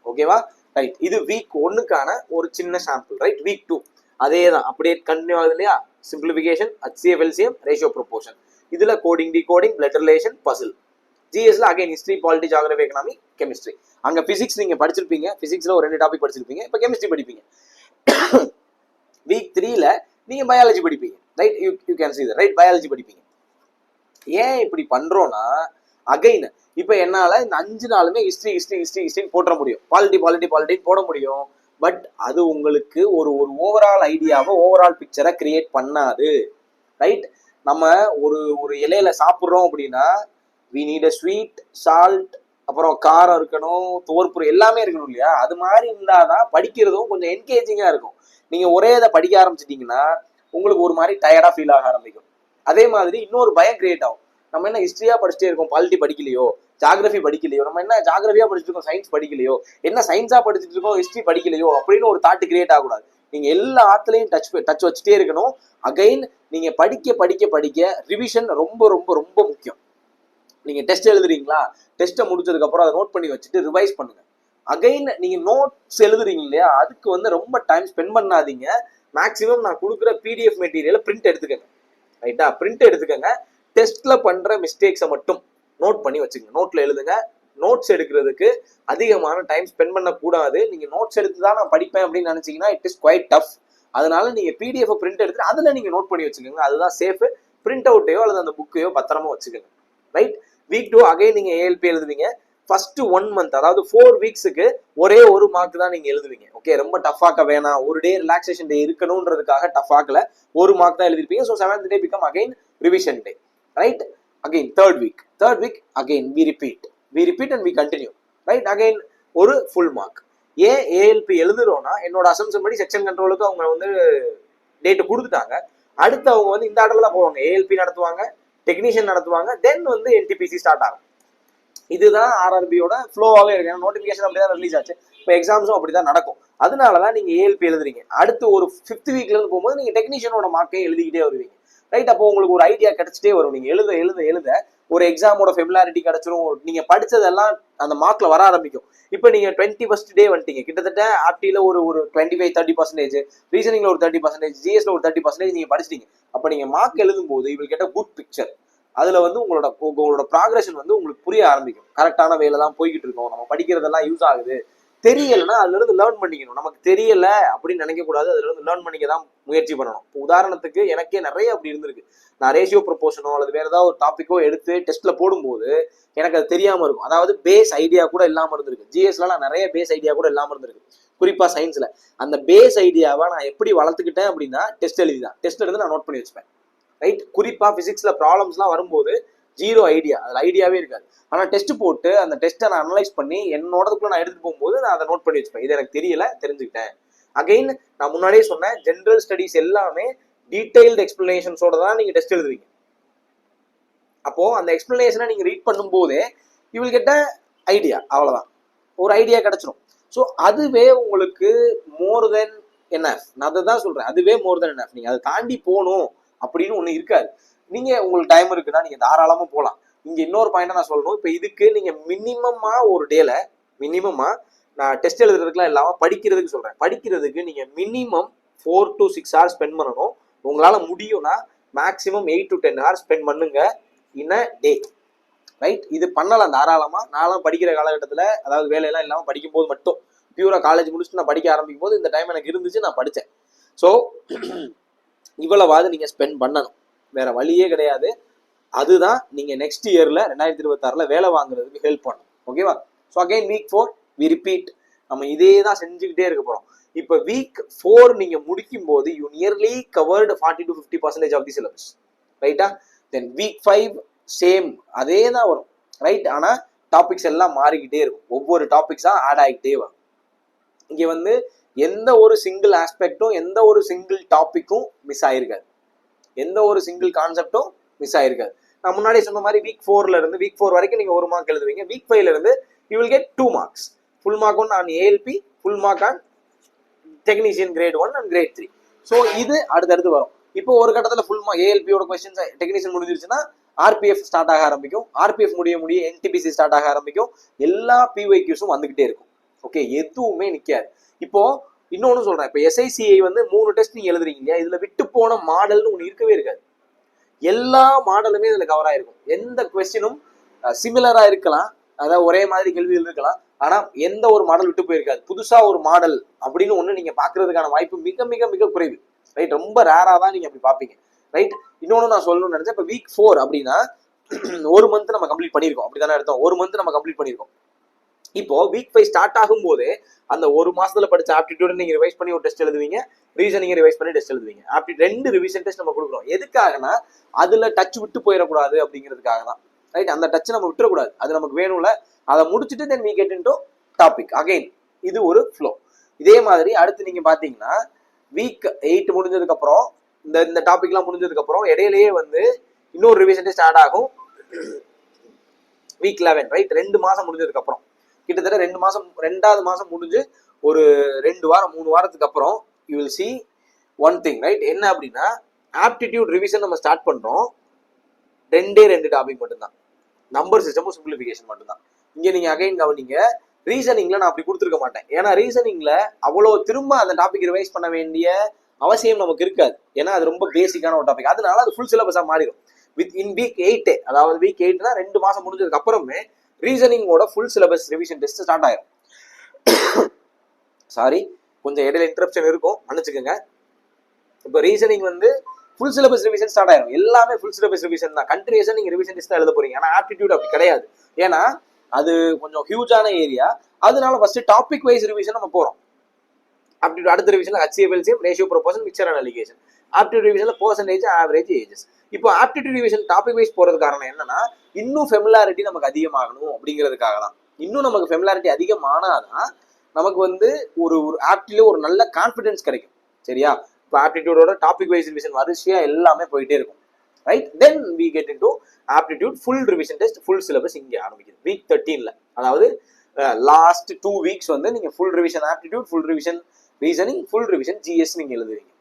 ஓகேவா? ரைட். இது வீக் 1க்கான ஒரு சின்ன சாம்பிள், ரைட்? வீக் 2 அதே தான் அப்படியே கண்டினியூ ஆகுது இல்லையா? Simplification, HCF, LCM, ratio proportion. இதுல coding, decoding, blood relation, puzzle. ஜிஎஸ்ல again history, polity, geography, economy, chemistry. அங்க பிசிக்ஸ் நீங்க படிச்சிருப்பீங்க, பிசிக்ஸ்ல ஒரு 2 டாபிக் படிச்சிருப்பீங்க. இப்ப கெமிஸ்ட்ரி படிப்பீங்க. வீக் 3ல நீங்க பயாலஜி படிப்பீங்க, right? You can see that, right? Biology படிப்பீங்க. ஏன் இப்படி பண்றோம்னா, அகைன் இப்ப என்னால இந்த 5 நாளுமே ஹிஸ்டரி போட முடியும், பாலிட்டி போட முடியும். பட் அது உங்களுக்கு ஒரு ஓவரால் ஐடியாவை, ஓவரால் பிக்சரை கிரியேட் பண்ணாது, ரைட்? நம்ம ஒரு இலையில சாப்பிட்றோம் அப்படின்னா we need a sweet, salt, அப்புறம் காரம் இருக்கணும், துவர்ப்பு எல்லாமே இருக்கணும் இல்லையா? அது மாதிரி இருந்தாதான் படிக்கிறதும் கொஞ்சம் என்கேஜிங்கா இருக்கும். நீங்க ஒரே இதை படிக்க ஆரம்பிச்சிட்டீங்கன்னா உங்களுக்கு ஒரு மாதிரி டயர்டா ஃபீல் ஆக ஆரம்பிக்கும். அதே மாதிரி இன்னொரு பயம் கிரியேட் ஆகும். நம்ம என்ன ஹிஸ்டரியா படிச்சுட்டே இருக்கோம், பாலிட்டி படிக்கலையோ, ஜியோகிராஃபி படிக்கலையோ, நம்ம என்ன ஜியோகிராஃபியா படிச்சுட்டு இருக்கோம், சயின்ஸ் படிக்கலையோ, என்ன சயின்ஸா படிச்சுட்டு இருக்கோம், ஹிஸ்டரி படிக்கலையோ அப்படின்னு ஒரு தாட் கிரியேட் ஆகக்கூடாது. நீங்க எல்லா ஆத்துலையும் டச் வச்சுட்டே இருக்கணும். அகைன் நீங்க படிக்க ரிவிஷன் ரொம்ப ரொம்ப ரொம்ப முக்கியம். நீங்க டெஸ்ட் எழுதுறீங்களா, டெஸ்ட்டை முடிச்சதுக்கு அப்புறம் அதை நோட் பண்ணி வச்சுட்டு ரிவைஸ் பண்ணுங்க. அகைன் நீங்க நோட்ஸ் எழுதுறீங்க இல்லையா, அதுக்கு வந்து ரொம்ப டைம் ஸ்பெண்ட் பண்ணாதீங்க. மேக்ஸிமம் நான் கொடுக்குற பிடிஎஃப் மெட்டீரியலை பிரிண்ட் எடுத்துக்கங்க, ரைட்டா? பிரிண்ட் எடுத்துக்கங்க. டெஸ்ட்ல பண்ற மிஸ்டேக்ஸை மட்டும் நோட் பண்ணி வச்சுக்கோங்க, நோட்ல எழுதுங்க. நோட்ஸ் எடுக்கிறதுக்கு அதிகமான டைம் ஸ்பெண்ட் பண்ணக்கூடாது. நீங்க நோட்ஸ் எடுத்து தான் நான் படிப்பேன் அப்படின்னு நினைச்சீங்கன்னா இட் இஸ் குவைட் டஃப். அதனால நீங்க பிடிஎஃப் பிரிண்ட் எடுத்து அதுல நீங்க நோட் பண்ணி வச்சுக்கோங்க, அதுதான் சேஃப். பிரிண்ட் அவுட்டையோ அல்லது அந்த புக்கையோ பத்திரமா வச்சுக்கோங்க, ரைட்? வீக் 2 அகைன் நீங்க ஏஎல்பி எழுதுவீங்க. ஃபர்ஸ்ட் 1 month, அதாவது 4 வீக்ஸுக்கு ஒரே ஒரு மார்க் தான் நீங்க எழுதுவீங்க, ஓகே? ரொம்ப டஃப் ஆக்க வேணாம், ஒரு டே ரிலாக்ஸேஷன் டே இருக்கணும்ன்றதுக்காக டஃப் ஆக்கல, ஒரு மார்க் தான் எழுதிருப்பீங்க. So 7th day become again revision day, right? Again third week again we repeat and we continue, right? Again ஒரு ஃபுல் மார்க். ஏன் ஏஎல்பி எழுதுறோம்னா, என்னோட அசம்ஷன் படி செக்ஷன் கண்ட்ரோலுக்கு அவங்க வந்து டேட்டு கொடுத்துட்டாங்க. அடுத்து அவங்க வந்து இந்த ஆர்டர்ல தான் போவாங்க. ஏஎல்பி நடத்துவாங்க, டெக்னீஷியன் நடத்துவாங்க, தென் வந்து என்டிபிசி ஸ்டார்ட் ஆகும். இதுதான் ஆர்ஆர்பியோட ஃப்ளோவாகவே இருக்கு. ஏன்னா நோட்டிஃபிகேஷன் அப்படிதான் ரிலீஸ் ஆச்சு. இப்போ எக்ஸாம்ஸும் அப்படிதான் நடக்கும். அதனாலதான் நீங்க ஏஎல்பி எழுதுறீங்க. அடுத்து ஒரு 5th வீக்ல இருந்து போகும்போது நீங்க டெக்னீஷியனோட மார்க்கையும் எழுதிக்கிட்டே வருவீங்க. ரைட்? அப்போ உங்களுக்கு ஒரு ஐடியா கிடைச்சிட்டே வரும். நீங்க எழுத எழுத எழுத ஒரு எக்ஸாமோட ஃபெமிலாரிட்டி கிடைச்சிரும். நீங்க படிச்சதெல்லாம் அந்த மார்க்ல வர ஆரம்பிக்கும். இப்போ நீங்க 21st டே வந்துட்டீங்க. கிட்டத்தட்ட ஆப்டில ஒரு 25-30%, ரீசனிங்ல ஒரு 30%, ஜிஎஸ்ல ஒரு 30% நீங்க படிச்சிட்டீங்க. அப்ப நீங்க மார்க் எழுதும் போது you will get a good picture. அதுல வந்து உங்களோட ப்ராக்ரஷன் வந்து உங்களுக்கு புரிய ஆரம்பிக்கும். கரெக்டான வேலை தான் போய்கிட்டு இருக்கோம், நம்ம படிக்கிறதெல்லாம் யூஸ் ஆகுது. தெரியலைன்னா அதுல இருந்து லேர்ன் பண்ணிக்கணும். நமக்கு தெரியல அப்படின்னு நினைக்க கூடாது, அதுல இருந்து லேர்ன் பண்ணிக்க தான் முயற்சி பண்ணணும். இப்போ உதாரணத்துக்கு எனக்கே நிறைய அப்படி இருந்திருக்கு. நான் ரேஷியோ ப்ரொபோர்ஷனோ அல்லது வேற ஏதாவது ஒரு டாப்பிக்கோ எடுத்து டெஸ்ட்ல போடும்போது எனக்கு அது தெரியாம இருக்கும். அதாவது பேஸ் ஐடியா கூட இல்லாம இருந்திருக்கு. ஜிஎஸ்ல நான் நிறைய பேஸ் ஐடியா கூட இல்லாம இருந்திருக்கு, குறிப்பா சயின்ஸ்ல. அந்த பேஸ் ஐடியாவை நான் எப்படி வளர்த்துக்கிட்டேன் அப்படின்னா டெஸ்ட் எழுதி தான். டெஸ்ட் எடுத்து நான் நோட் பண்ணி வச்சுப்பேன். ரைட்? குறிப்பா பிசிக்ஸ்ல ப்ராப்ளம்ஸ்லாம் வரும்போது ஜீரோ ஐடியா, அதுல ஐடியாவே இருக்காது. ஆனா டெஸ்ட் போட்டு அந்த டெஸ்ட்டை நான் அனலைஸ் பண்ணி என்னோடதுக்குள்ள நான் எடுத்துட்டு போகும்போது நான் அதை நோட் பண்ணி வச்சுப்பேன். இது எனக்கு தெரியல, தெரிஞ்சுக்கிட்டேன். அகைன் நான் முன்னாடியே சொன்னேன், ஜென்ரல் ஸ்டடிஸ் எல்லாமே டீடைல்டு எக்ஸ்பிளனேஷன்ஸோட தான் நீங்க டெஸ்ட் எழுதுவீங்க. அப்போ அந்த எக்ஸ்பிளனேஷனை நீங்க ரீட் பண்ணும் போதே you will get a idea. அவ்வளவுதான், ஒரு ஐடியா கிடைச்சிடும். ஸோ அதுவே உங்களுக்கு மோர் தென் என்எஃப். நான் அதை தான் சொல்றேன், அதுவே மோர் தென் என்எஃப். நீங்க அதை தாண்டி போகணும் அப்படின்னு ஒண்ணு இருக்காது. நீங்க உங்களுக்கு டைம் இருக்குன்னா நீங்க தாராளமா போகலாம். இங்க இன்னொரு பாயிண்டா நான் சொல்லணும். இப்போ இதுக்கு நீங்க மினிமமா ஒரு டேல மினிமமா, நான் டெஸ்ட் எழுதுறதுக்குலாம் இல்லாம படிக்கிறதுக்கு சொல்றேன், படிக்கிறதுக்கு நீங்க மினிமம் 4 to 6 hours ஸ்பெண்ட் பண்ணணும். உங்களால முடியும்னா மேக்ஸிமம் 8 to 10 hours ஸ்பெண்ட் பண்ணுங்க இன் அ டே. ரைட்? இது பண்ணலாம் தாராளமா. நானும் படிக்கிற காலகட்டத்துல, அதாவது வேலையெல்லாம் இல்லாம படிக்கும் போது மட்டும், பியூரா காலேஜ் முடிச்சுட்டு நான் படிக்க ஆரம்பிக்கும் போது இந்த டைம் எனக்கு இருந்துச்சு, நான் படித்தேன். ஸோ இவ்வளவாது நீங்க ஸ்பெண்ட் பண்ணணும், வேற வழியே கிடையாது. அதுதான் நீங்க நெக்ஸ்ட் இயர்ல 2026ல வேலை வாங்குறதுக்கு ஹெல்ப் பண்ணும். ஓகேவா? So again week 4 we repeat. நம்ம இதே தான் செஞ்சுக்கிட்டே இருக்க போறோம். இப்போ வீக் 4 நீங்க முடிக்கும் போது you nearly covered 40 to 50% of the syllabus. ரைட்டா? தென் வீக் 5 சேம் அதே தான் வரும். ரைட்? ஆனா டாபிக்ஸ் எல்லாம் மாறிக்கிட்டே இருக்கும். ஒவ்வொரு டாபிக்ஸா ஆட் ஆகிட்டே வரும். இங்க வந்து எந்த ஒரு சிங்கிள் ஆஸ்பெக்டும், எந்த ஒரு சிங்கிள் டாபிக்கும் மிஸ் ஆயிருக்காது, எந்த ஒரு சிங்கிள் கான்செப்டும் மிஸ் ஆயிருக்காது. நான் முன்னாடி சொன்ன மாதிரி வீக் 4ல இருந்து வீக் 4 வரைக்கும் நீங்க 1 மார்க் எழுதுவீங்க. வீக் 5ல இருந்து you will get 2 marks. Full mark one on ALP, full mark on technician grade 1 and grade 3. ஸோ இது அடுத்தடுத்து வரும். இப்போ ஒரு கட்டத்துல ஃபுல் மார்க் ஏஎல்பியோட கொஸ்டின்ஸ் டெக்னீஷியன் முடிஞ்சிருச்சுன்னா ஆர்பிஎஃப் ஸ்டார்ட் ஆக ஆரம்பிக்கும். ஆர்பிஎஃப் முடிய என்டிபிசி ஸ்டார்ட் ஆக ஆரம்பிக்கும். எல்லா பிஒய்க்யூஸும் வந்துகிட்டே இருக்கும். ஓகே? எதுவுமே நிக்காது. இப்போ இன்னொன்னு சொல்றேன், இப்போ எஸ்ஐசிஐ வந்து 3 டெஸ்ட் நீங்க எழுதுறீங்க இல்லையா, இதுல விட்டு போன மாடல்னு ஒன்று இருக்கவே இருக்காது. எல்லா மாடலுமே இதுல கவர் ஆயிருக்கும். எந்த கொஸ்டினும் சிமிலரா இருக்கலாம், அதாவது ஒரே மாதிரி கேள்விகள் இருக்கலாம், ஆனா எந்த ஒரு மாடல் விட்டு போயிருக்காது. புதுசா ஒரு மாடல் அப்படின்னு ஒண்ணு நீங்க பாக்குறதுக்கான வாய்ப்பு மிக மிக மிக குறைவு. ரைட்? ரொம்ப ரேரா தான் நீங்க அப்படி பாப்பீங்க. ரைட்? இன்னொன்னு நான் சொல்லணும்னு நினைச்சேன், இப்போ வீக் 4 அப்படின்னா 1 month நம்ம கம்ப்ளீட் பண்ணிருக்கோம், அப்படிதானே அர்த்தம்? 1 month நம்ம கம்ப்ளீட் பண்ணிருக்கோம். இப்போ வீக் 5 ஸ்டார்ட் ஆகும் போது அந்த 1 மாசத்துல படிச்ச ஆப்டிடியூட் நீங்க ரிவைஸ் பண்ணி ஒரு டெஸ்ட் எழுதுவீங்க, ரீசனிங் ரிவைஸ் பண்ணி டெஸ்ட் எழுதுவீங்க. அப்படி 2 ரிவிஷன் டெஸ்ட் நம்ம கொடுக்குறோம். எதுக்காகனா அதுல டச் விட்டு போயிடக்கூடாது அப்படிங்கிறதுக்காக தான். ரைட்? அந்த டச் நம்ம விட்டுறக்கூடாது, அது நமக்கு வேணும்ல. அதை முடிச்சுட்டு then we get into topic again. இது ஒரு ஃப்ளோ. இதே மாதிரி அடுத்து நீங்க பாத்தீங்கன்னா வீக் 8 முடிஞ்சதுக்கு அப்புறம், இந்த டாபிக் எல்லாம் முடிஞ்சதுக்கு அப்புறம் இடையிலேயே வந்து இன்னொரு ரிவிஷன் டெஸ்ட் ஆட் ஆகும் வீக் 11. ரைட்? 2 மாசம் முடிஞ்சதுக்கு அப்புறம், கிட்டத்தட்ட 2வது மாசம் முடிஞ்சு ஒரு 2 வாரம் 3 வாரத்துக்கு அப்புறம் you will see one thing. Right? என்ன அப்படின்னா ஆப்டிடியூட் ரிவிஷன் நம்ம ஸ்டார்ட் பண்றோம். 2 டாபிக் மட்டும்தான், நம்பர் சிஸ்டமும் சிம்பிளிஃபிகேஷன் மட்டும்தான். இங்க நீங்க அகைன் கவனிங்க, ரீசனிங்ல நான் அப்படி கொடுத்துருக்க மாட்டேன். ஏன்னா ரீசனிங்ல அவ்வளவு திரும்ப அந்த டாபிக் ரிவைஸ் பண்ண வேண்டிய அவசியம் நமக்கு இருக்காது. ஏன்னா அது ரொம்ப பேசிக்கான ஒரு டாபிக். அதனால அது ஃபுல் சிலபஸா மாறிடும். இன் வீக் 8, அதாவது வீக் 8னா 2 மாசம் முடிஞ்சதுக்கு அப்புறமே ரீசனிங்கோட full syllabus revision test start ஆயிரும். சாரி, கொஞ்சம் இடையில இன்டரப்ஷன் இருக்கும், மன்னிச்சுக்கோங்க. இப்போ ரீசனிங் வந்து ஃபுல் சிலபஸ் ரிவிஷன் ஸ்டார்ட் ஆயிரும். எல்லாமே ஃபுல் சிலபஸ் ரிவிஷன் தான். கண்டினியூஸா நீங்க ரிவிஷன் டெஸ்ட் தான் எழுத போறீங்க. ஆனா ஆப்டிடியூட் அப்படி கிடையாது. ஏன்னா அது கொஞ்சம் ஹியூஜான ஏரியா. அதனால ஃபர்ஸ்ட் டாபிக் வைஸ் ரிவிஷன் நம்ம போறோம். ஆப்டிடியூட் அடுத்த ரிவிஷன்ல HCF, ratio proportion, mixture and alligation. Aptitude ரிவிஷன்ல பெர்சன்டேஜ், ஆவரேஜ், ஏஜஸ். இப்போ ஆப்டிடியூட் ரிவிஷன் டாபிக் வைஸ் போறது காரணம் என்னன்னா இன்னும் ஃபெமிலாரிட்டி நமக்கு அதிகமாகணும் அப்படிங்கிறதுக்காக தான். இன்னும் நமக்கு ஃபெமிலாரிட்டி அதிகமானாதான் நமக்கு வந்து ஒரு ஆப்டில ஒரு நல்ல கான்ஃபிடன்ஸ் கிடைக்கும். சரியா? இப்போ ஆப்டிடியூடோட டாபிக் வைஸ் ரிவிஷன் வரிசையா எல்லாமே போயிட்டே இருக்கும். Right, then we get in to aptitude full revision test, full syllabus இங்கே ஆரம்பிக்குது வீக் 13ல. அதாவது லாஸ்ட் 2 வீக்ஸ் வந்து நீங்க full revision aptitude, full revision reasoning, full revision GS நீங்க எழுதுவீங்க.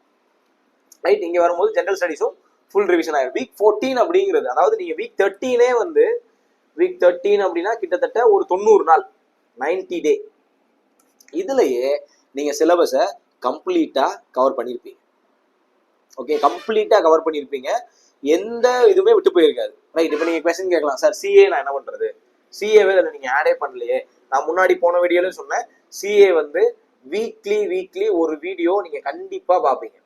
ரைட், இங்க வரும்போது ஜெனரல் ஸ்டடிஸும் ஃபுல் ரிவிஷன் ஆயிடும். வீக் 14 அப்படிங்கிறது, அதாவது நீங்க வீக் 13 வந்து வீக் 13 அப்படின்னா கிட்டத்தட்ட ஒரு 90 நாள், 90 டே. இதுலயே நீங்க சிலபஸை கம்ப்ளீட்டா கவர் பண்ணியிருப்பீங்க. ஓகே, கம்ப்ளீட்டா கவர் பண்ணியிருப்பீங்க, எந்த இதுவுமே விட்டு போயிருக்காது. ரைட், இப்போ நீங்க கொஸ்டின் கேட்கலாம், சார் சிஏ நான் என்ன பண்றது, சிஏவே அதில் நீங்க ஆடே பண்ணலையே. நான் முன்னாடி போன வீடியோல சொன்னேன், சிஏ வந்து வீக்லி ஒரு வீடியோ நீங்க கண்டிப்பா பார்ப்பீங்க.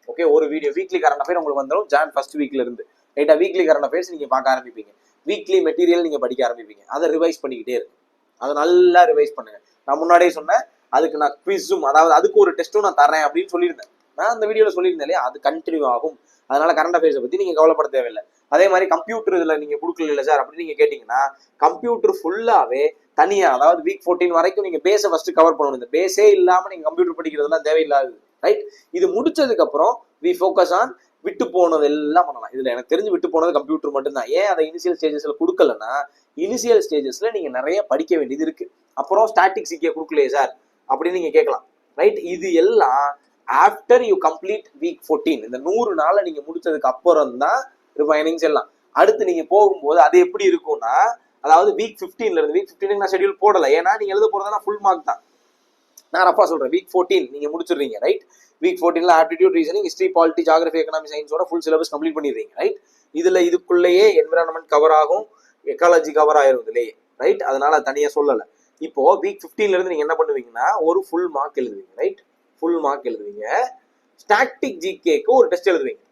ஓகே, ஒரு வீடியோ வீக்லி கரண்ட் அஃபேர் உங்களுக்கு வந்துடும் ஜான் ஃபர்ஸ்ட் வீக்ல இருந்து. ரைட்டா, வீக்லி கரண்ட் அஃபேர்ஸ் நீங்க பார்க்க ஆரம்பிப்பீங்க, வீக்லி மெட்டீரியல் நீங்க படிக்க ஆரம்பிப்பீங்க. அதை ரிவைஸ் பண்ணிக்கிட்டே இருக்கு, அதை நல்லா ரிவைஸ் பண்ணுங்க. நான் முன்னாடியே சொன்னேன், அதுக்கு நான் குவிஸும், அதாவது அதுக்கு ஒரு டெஸ்ட்டும் நான் தரேன் அப்படின்னு சொல்லியிருந்தேன். நான் அந்த வீடியோல சொல்லியிருந்தேன் இல்லையா, அது கண்டினியூ ஆகும். அதனால கரண்ட் அஃபேர்ஸை பத்தி நீங்க கவலைப்பட தேவையில்லை. அதே மாதிரி கம்ப்யூட்டர் இதுல நீங்க கொடுக்கல இல்லை சார் அப்படின்னு நீங்க கேட்டீங்கன்னா, கம்ப்யூட்டர் ஃபுல்லாவே தனியா, அதாவது வீக் 14 வரைக்கும் நீங்க பேஸை ஃபர்ஸ்ட் கவர் பண்ணணும். இந்த பேஸே இல்லாம நீங்க கம்ப்யூட்டர் படிக்கிறதுலாம் தேவையில்லாது. ரைட், இது முடிச்சதுக்கு அப்புறம் வி ஃபோக்கஸ் ஆன் விட்டு போனது எல்லாம் பண்ணலாம். இதுல எனக்கு தெரிஞ்சு விட்டு போனது கம்ப்யூட்டர் மட்டும்தான். ஏன் அதை இனிஷியல் ஸ்டேஜஸ்ல கொடுக்கலன்னா, இனிஷியல் ஸ்டேஜஸ்ல நீங்க நிறைய படிக்க வேண்டியது இருக்கு. அப்புறம் ஸ்டாட்டிக் சிக்கே கொடுக்கலையே சார் அப்படின்னு நீங்க கேட்கலாம். ரைட், இது எல்லாம் ஆஃப்டர் யூ கம்ப்ளீட் வீக் 14, இந்த 100 நாளை நீங்க முடிச்சதுக்கு அப்புறம் தான் ரிமைனிங்ஸ் எல்லாம். அடுத்து நீங்க போகும்போது அது எப்படி இருக்கும்னா, அதாவது வீக் 15ல இருந்து வீக் 15 நான் ஷெட்யூல் போடல, ஏன்னா நீங்க எழுத போறதுனா ஃபுல் மார்க் தான். நான் ரஃபா சொல்றேன், வீக் 14 நீங்க முடிச்சிடுறீங்க. ரைட், வீக் 14ல aptitude, reasoning, history, polity, geography, economic, சயின்ஸோட ஃபுல் சிலபஸ் கம்ப்ளீட் பண்ணிடுறீங்க. ரைட், இதுக்குள்ளேயே என்விரான்மெண்ட் கவர் ஆகும், எக்காலஜி கவர் ஆயிரும் இதுலயே. ரைட், அதனால தனியா சொல்லல. இப்போ வீக் 15ல இருந்து நீங்க என்ன பண்ணுவீங்கன்னா, ஒரு ஃபுல் மார்க் எழுதுவீங்க. ரைட், ஃபுல் மார்க் எழுதுவீங்க. ஸ்டாட்டிக் ஜிகேக்கு ஒரு டெஸ்ட் எழுதுவீங்க.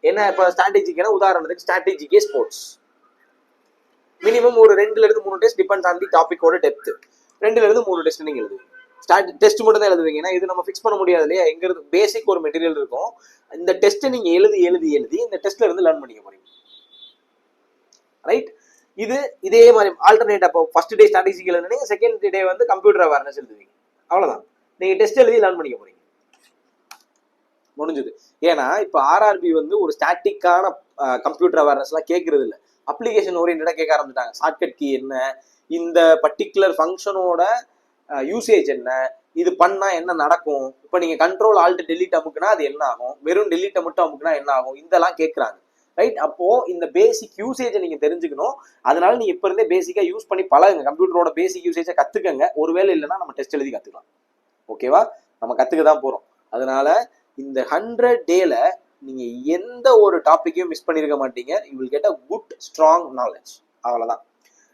என்ன, இப்போ ஸ்டாட்டிக் ஜிகேனா உதாரணத்துக்கு ஸ்டாட்டிக் ஜிகே ஸ்போர்ட்ஸ், மினிமம் ஒரு 2ல இருந்து 3 டெஸ்ட், டிபெண்ட்ஸ் ஆன் தி டாபிக்கோட டெப்த். 2ல இருந்து 3 டெஸ்ட் நீங்க எழுதுவீங்க. டெஸ்ட் மட்டும் தான் எழுதுவீங்க, ஏன்னா இது நம்ம ஃபிக்ஸ் பண்ண முடியாது இல்லையா. எங்க இருந்து பேசிக் ஒரு மெட்டீரியல் இருக்கும், இந்த டெஸ்ட்டை நீங்க எழுதி இந்த டெஸ்ட்ல இருந்து லேர்ன் பண்ணிக்க போறீங்க. ரைட், இதே மாதிரி ஆல்டர்னேட். அப்போ ஃபர்ஸ்ட் டே ஸ்டாட்டிஸ்டிக் எழுதுனீங்க, செகண்ட் டே வந்து கம்ப்யூட்டர் அவேர்னஸ் எழுதுவீங்க. அவ்வளவுதான், நீங்க டெஸ்ட் எழுதி லேர்ன் பண்ணிக்க போறீங்க, முடிஞ்சது. ஏன்னா இப்போ ஆர்ஆர்பி வந்து ஒரு ஸ்டாட்டிக்கான கம்ப்யூட்டர் அவேர்னஸ் எல்லாம் கேட்கறது இல்லை, அப்ளிகேஷன் ஓரியன்டா கேட்க ஆரம்பிச்சிட்டாங்க. ஷார்ட்கட் கீ என்ன, இந்த பர்டிகுலர் ஃபங்க்ஷனோட யூசேஜ் என்ன, இது பண்ணா என்ன நடக்கும், இப்போ நீங்க கண்ட்ரோல் ஆல்ட் டெலீட் அமுக்குனா அது என்ன ஆகும், வெறும் டெலீட்டை மட்டும் அமுக்குனா என்ன ஆகும், இதெல்லாம் கேட்கறாங்க. ரைட், அப்போ இந்த பேசிக் யூசேஜை நீங்க தெரிஞ்சுக்கணும். அதனால நீங்க இப்ப இருந்தே பேசிக்கா யூஸ் பண்ணி பழகுங்க, கம்ப்யூட்டரோட பேசிக் யூசேஜை கத்துக்கங்க. ஒருவேளை இல்லைன்னா நம்ம டெஸ்ட் எழுதி கத்துக்கலாம். ஓகேவா, நம்ம கத்துக்க தான் போறோம். அதனால இந்த 100 டேல நீங்க எந்த ஒரு டாபிக்கையும் மிஸ் பண்ணிருக்க மாட்டீங்க. You will get a good strong knowledge. அவ்வளவுதான்.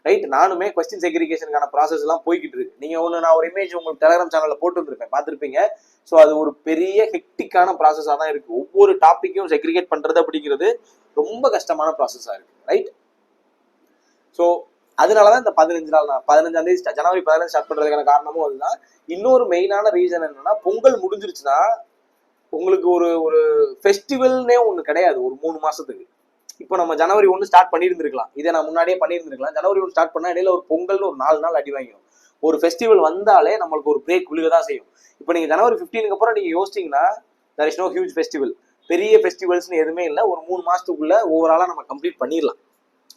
ரைட், நானுமே கொஸ்டின் செக்ரிகேஷனுக்கான ப்ராசஸ் எல்லாம் போய்கிட்டு இருக்கு. நீங்க நான் ஒரு இமேஜ் உங்களுக்கு டெலிகிராம் சேனல்ல போட்டு வந்திருப்பேன், பார்த்துருப்பீங்க. ஸோ அது ஒரு பெரிய ஹெக்டிக்கான ப்ராசஸாக தான் இருக்கு. ஒவ்வொரு டாப்பிக்கும் செக்ரிகேட் பண்றது அப்படிங்கிறது ரொம்ப கஷ்டமான ப்ராசஸா இருக்கு. ரைட், ஸோ அதனாலதான் இந்த 15 நாள், நான் 15ஆம் தேதி ஜனவரி 15 ஸ்டார்ட் பண்றதுக்கான காரணமும் அதுதான். இன்னொரு மெயினான ரீசன் என்னன்னா, பொங்கல் முடிஞ்சிருச்சுன்னா உங்களுக்கு ஒரு ஃபெஸ்டிவல்னே ஒண்ணு கிடையாது ஒரு 3 மாசத்துக்கு. இப்போ நம்ம ஜனவரி 1 ஸ்டார்ட் பண்ணியிருந்திருக்கலாம், இதை நான் முன்னாடியே பண்ணியிருந்திருக்கலாம். ஜனவரி 1 ஸ்டார்ட் பண்ணா இடையில ஒரு பொங்கல்னு ஒரு 4 நாள் அடி வாங்கிடும். ஒரு ஃபெஸ்டிவல் வந்தாலே நம்மளுக்கு ஒரு பிரேக் விழுகதான் செய்யும். இப்போ நீங்க ஜனவரி 15க்கு அப்புறம் நீங்க யோசிச்சீங்கன்னா, there is no huge festival, பெரிய ஃபெஸ்டிவல்ஸ்னு எதுவுமே இல்லை. ஒரு 3 மாசத்துக்குள்ள ஓவராலா நம்ம கம்ப்ளீட் பண்ணிடலாம்.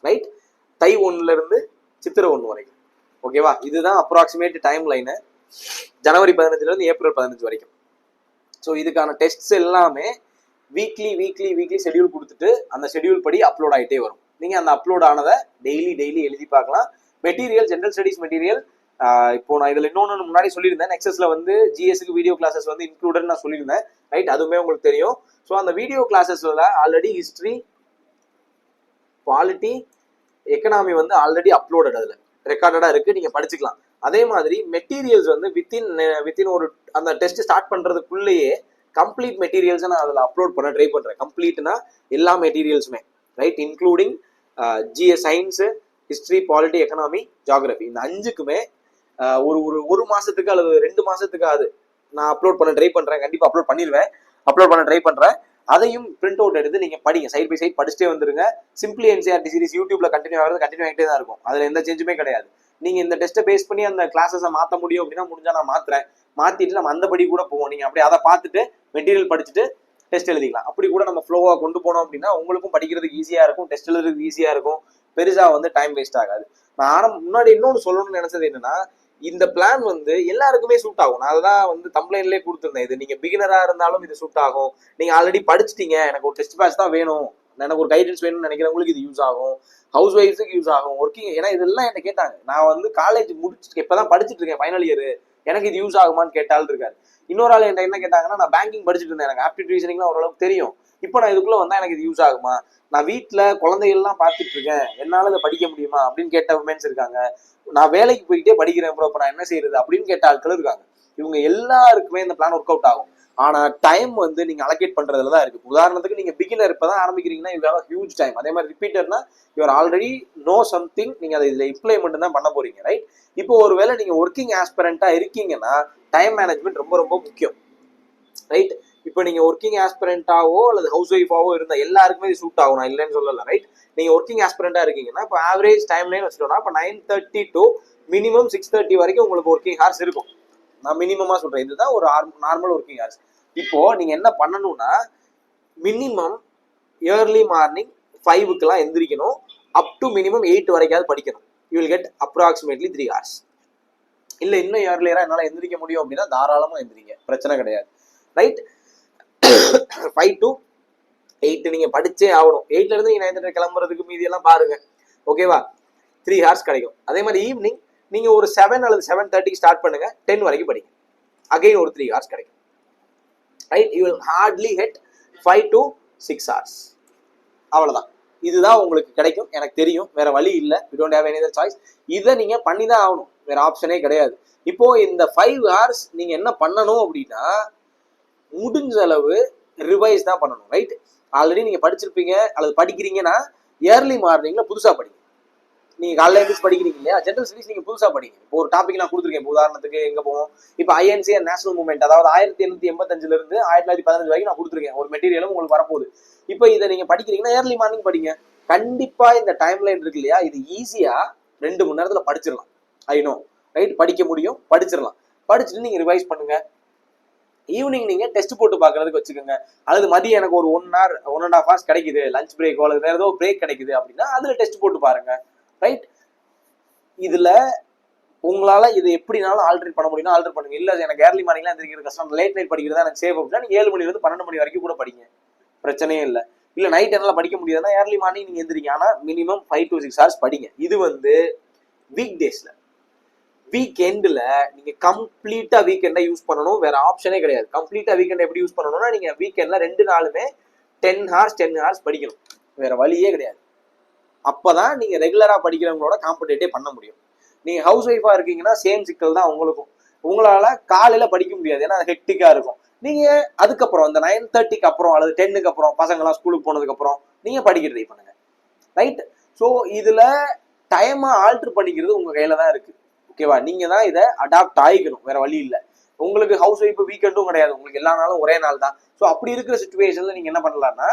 ரைட், தை 1ல இருந்து சித்திரை 1 வரைக்கும். ஓகேவா, இதுதான் அப்ராக்சிமேட் டைம் லைனு, ஜனவரி 15ல இருந்து ஏப்ரல் 15 வரைக்கும். ஸோ இதுக்கான டெஸ்ட்ஸ் எல்லாமே வீக்லி ஷெடியூல் கொடுத்துட்டு அந்த ஷெடியூல் படி அப்லோட் ஆகிட்டே வரும். நீங்கள் அந்த அப்லோட் ஆனதை டெய்லி எழுதி பார்க்கலாம். மெட்டீரியல், ஜென்ரல் ஸ்டடீஸ் மெட்டீரியல், இப்போ நான் இதில் இன்னொன்று முன்னாடி சொல்லியிருந்தேன், நெக்ஸஸ்ல வந்து ஜிஎஸ்க்கு வீடியோ கிளாஸஸ் வந்து இன்க்ளூடட் நான் சொல்லியிருந்தேன். ரைட், அதுவுமே உங்களுக்கு தெரியும். ஸோ அந்த வீடியோ கிளாஸஸ்ல ஆல்ரெடி ஹிஸ்ட்ரி, பாலிட்டி, எக்கனாமி வந்து ஆல்ரெடி அப்லோடட், அதில் ரெக்கார்டடாக இருக்குது, நீங்கள் படிச்சுக்கலாம். அதே மாதிரி மெட்டீரியல்ஸ் வந்து வித்தின் ஒரு அந்த டெஸ்ட் ஸ்டார்ட் பண்ணுறதுக்குள்ளேயே கம்ப்ளீட் மெட்டீரியல்ஸை நான் அதில் அப்லோட் பண்ண ட்ரை பண்ணுறேன். கம்ப்ளீட்னா எல்லா மெட்டீரியல்ஸுமே. Right, including GS, science, history, polity, economy, geography, இந்த 5க்குமே ஒரு மாதத்துக்கு அல்லது 2 மாதத்துக்காவது நான் அப்லோட் பண்ண ட்ரை பண்ணுறேன். கண்டிப்பாக அப்லோட் பண்ண ட்ரை பண்ணுறேன். அதையும் பிரிண்ட் அவுட் எடுத்து நீங்கள் படிங்க, சைட் பை சைட் படிச்சுட்டே வந்துருங்க. சிம்பிளி என்சிஆர்டி சீரிஸ் யூடியூப்ல கண்டினியூ ஆகிட்டே தான் இருக்கும், அதில் எந்த சேஞ்சுமே கிடையாது. நீங்க இந்த டெஸ்ட்டை பேஸ் பண்ணி அந்த கிளாஸஸை மாற்ற முடியும் அப்படின்னா முடிஞ்சா நான் மாத்திட்டு நம்ம அந்த படி கூட போவோம். நீங்க அப்படியே அதை பார்த்துட்டு மெட்டீரியல் படிச்சுட்டு டெஸ்ட் எழுதிக்கலாம். அப்படி கூட நம்ம ஃப்ளோவாக கொண்டு போனோம் அப்படின்னா உங்களுக்கும் படிக்கிறதுக்கு ஈஸியாக இருக்கும், டெஸ்ட் எழுதுறதுக்கு ஈஸியாக இருக்கும், பெருசாக வந்து டைம் வேஸ்ட் ஆகாது. நான் முன்னாடி இன்னொன்று சொல்லணும்னு நினைச்சது என்னன்னா, இந்த பிளான் வந்து எல்லாருக்குமே சூட் ஆகும். நான் அதான் வந்து தம்ப்லைன்லேயே கொடுத்துருந்தேன். இது நீங்க பிகினரா இருந்தாலும் இது சூட் ஆகும். நீங்க ஆல்ரெடி படிச்சிட்டீங்க, எனக்கு ஒரு டெஸ்ட் பேட்ச் தான் வேணும், எனக்கு ஒரு கைடன்ஸ் வேணும்னு நினைக்கிறவங்களுக்கு இது யூஸ் ஆகும், ஹவுஸ் ஒய்ஃப்ஸுக்கு யூஸ் ஆகும், ஒர்க்கிங். ஏன்னா இதெல்லாம் என்ன கேட்டாங்க, நான் வந்து காலேஜ் முடிச்சு இப்பதான் படிச்சுட்டு இருக்கேன், ஃபைனல் இயர், எனக்கு இது யூஸ் ஆகுமான்னு கேட்டாலும் இருக்காரு. இன்னொரு ஆள் என்ன கேட்டாங்கன்னா, நான் பேங்கிங் படிச்சுட்டு இருந்தேன், எனக்கு ஆப்டிட் ரீசனிங்லாம் ஓரளவுக்கு தெரியும், இப்போ நான் இதுக்குள்ள வந்தா எனக்கு இது யூஸ் ஆகுமா, நான் வீட்டுல குழந்தைகள்லாம் பார்த்துட்டு இருக்கேன், என்னால இதை படிக்க முடியுமா அப்படின்னு கேட்ட உமன்ஸ் இருக்காங்க. நான் வேலைக்கு போய்கிட்டே படிக்கிறேன் ப்ரோ, இப்போ நான் என்ன செய்யறது அப்படின்னு கேட்ட ஆட்கள் இருக்காங்க. இவங்க எல்லாருக்குமே இந்த பிளான் ஒர்க் அவுட் ஆகும். ஆனா டைம் வந்து நீங்க அலோகேட் பண்றதுல தான் இருக்கு. உதாரணத்துக்கு நீங்க பிகினர் இப்பதான் ஆரம்பிக்கிறீங்கன்னா யூ ஹேவ் ஹியூஜ் டைம். அதே மாதிரி ரிப்பீட்டர்னா யூஆர் ஆல்ரெடி நோ சம்திங், நீங்க அதை இதுல இம்ப்ளிமெண்ட் தான் பண்ண போறீங்க, ரைட்? இப்போ ஒருவேளை நீங்க ஒர்க்கிங் ஆஸ்பிரண்டா இருக்கீங்கன்னா டைம் மேனேஜ்மெண்ட் ரொம்ப ரொம்ப முக்கியம், ரைட்? இப்போ நீங்க ஒர்க்கிங் ஆஸ்பிரண்டாவோ அல்லது ஹவுஸ் ஒய்ஃபாவோ இருந்தா எல்லாருக்குமே இது சூட் ஆகும், நான் இல்லைன்னு சொல்லல, ரைட்? நீங்க ஒர்க்கிங் ஆஸ்பிரண்டா இருக்கீங்கன்னா இப்போ ஆவரேஜ் டைம் லைன் வச்சுட்டோம்னா இப்போ 9:30 to மினிமம் 6:30 வரைக்கும் உங்களுக்கு ஒர்க்கிங் ஹார்ஸ் இருக்கும். நான் மினிமமா சொல்றேன், இதுதான் ஒரு நார்மல் ஒர்க்கிங் ஹார்ஸ். இப்போ நீங்க என்ன பண்ணணும்னா, மினிமம் ஏர்லி மார்னிங் 5க்குலாம் எந்திரிக்கணும், அப் டு மினிமம் 8 வரைக்காவது படிக்கணும். You will get approximately 3 hours. இல்ல இன்னும் ஏர்லியரா என்னால எந்திரிக்க முடியும் அப்படின்னா தாராளமா எந்திரிங்க, பிரச்சனை கிடையாது, ரைட்? 5 to 8 நீங்க படிச்சே ஆகணும். 8ல இருந்து நீங்க 9 கிளம்புறதுக்கு மீதி எல்லாம் பாருங்க, ஓகேவா? 3 hours கிடைக்கும். அதே மாதிரி ஈவினிங் நீங்க ஒரு 7 அல்லது 7:30 ஸ்டார்ட் பண்ணுங்க, 10 வரைக்கும் படிங்க, அகைன் ஒரு 3 hours கிடைக்கும், right? You will hardly head 5 to 6 hours. அவ்வளவுதான், இதுதான் உங்களுக்கு கிடைக்கும், எனக்கு தெரியும், வேற வழி இல்லை. You don't have any other choice. இதை நீங்க பண்ணி தான் ஆகணும், வேற ஆப்ஷனே கிடையாது. இப்போ இந்த 5 hours நீங்க என்ன பண்ணணும் அப்படின்னா, முடிஞ்ச அளவு ரிவைஸ் தான் பண்ணணும், ரைட்? ஆல்ரெடி நீங்க படிச்சிருப்பீங்க அல்லது படிக்கிறீங்கன்னா ஏர்லி மார்னிங்ல புதுசா படிங்க. நீங்க காலையில எழுந்து படிக்கிறீங்க இல்லையா, ஜெனரல் ஸ்டடீஸ் நீங்க புதுசா படிங்க. இப்போ ஒரு டாபிக் நான் கொடுத்துருக்கேன், உதாரணத்துக்கு எங்க போவோம், இப்போ ஐஎன்சி அண்ட் நேஷனல் மூவ்மெண்ட், அதாவது 1885 இருந்து 1915 வரைக்கும் நான் கொடுத்துருக்கேன், ஒரு மெட்டீரியலும் உங்களுக்கு வரப்போகுது. இப்போ இதை நீங்க படிக்கிறீங்கன்னா ஏர்லி மார்னிங் படிங்க. கண்டிப்பா இந்த டைம் லைன் இருக்கு இல்லையா, இது ஈஸியா 2 மணி நேரத்துல படிச்சிடலாம். I know, right? படிக்க முடியும், படிச்சிடலாம். படிச்சுட்டு நீங்க ரிவைஸ் பண்ணுங்க. ஈவினிங் நீங்க டெஸ்ட் போட்டு பாக்குறதுக்கு வச்சுக்கோங்க, அல்லது மதியம் எனக்கு ஒரு 1 hour 1.5 hours கிடைக்குது, லஞ்ச் பிரேக் அல்லது வேற ஏதோ பிரேக் கிடைக்குது அப்படின்னா அதுல டெஸ்ட் போட்டு பாருங்க, ரைட்? இதுல உங்களால இது எப்படினாலும் ஆல்டர் பண்ண முடியும், ஆல்டர் பண்ணுங்க. இல்ல எனக்கு ஏர்லி மார்னிங்லாம் எந்திரிக்கிறது கஷ்டம், லேட் நைட் படிக்கிறதா எனக்கு சேஃப் அப்படின்னா நீங்க 7 மணில இருந்து 12 மணி வரைக்கும் கூட படிங்க, பிரச்சனையே இல்லை. இல்ல நைட் என்னால படிக்க முடியாதுன்னா ஏர்லி மார்னிங் நீங்க எந்திரிங்க, ஆனா மினிமம் 5 to 6 hours படிங்க. இது வந்து வீக் டேஸ்ல. வீக்கெண்ட்ல நீங்க கம்ப்ளீட்டா வீக்கெண்டை யூஸ் பண்ணணும், வேற ஆப்ஷனே கிடையாது. கம்ப்ளீட்டா வீக்கெண்ட் எப்படி யூஸ் பண்ணணும்னா, நீங்க வீக்கெண்ட்ல 2 நாளுமே 10 hours படிக்கணும், வேற வழியே கிடையாது. அப்பதான் நீங்க ரெகுலரா படிக்கிறவங்களோட காம்படேட்டே பண்ண முடியும். நீங்க ஹவுஸ் ஒய்ஃபா இருக்கீங்கன்னா சேம் சிக்கல் தான் உங்களுக்கும். உங்களால காலையில படிக்க முடியாது, ஏன்னா அது ஹெக்டிக்கா இருக்கும். நீங்க அதுக்கப்புறம் இந்த 9:30க்கு அப்புறம் அல்லது 10க்கு அப்புறம் பசங்க எல்லாம் ஸ்கூலுக்கு போனதுக்கு அப்புறம் நீங்க படிக்க ட்ரை பண்ணுங்க, ரைட்? ஸோ இதுல டைமை ஆல்டர் பண்ணிக்கிறது உங்க கையில தான் இருக்கு, ஓகேவா? நீங்க தான் இதை அடாப்ட் ஆகிக்கணும், வேற வழி இல்லை. உங்களுக்கு ஹவுஸ் ஒய்ஃப் வீக்கெண்டும் கிடையாது, உங்களுக்கு எல்லா நாளும் ஒரே நாள் தான். ஸோ அப்படி இருக்கிற சுச்சுவேஷன்ல நீங்க என்ன பண்ணலாம்னா,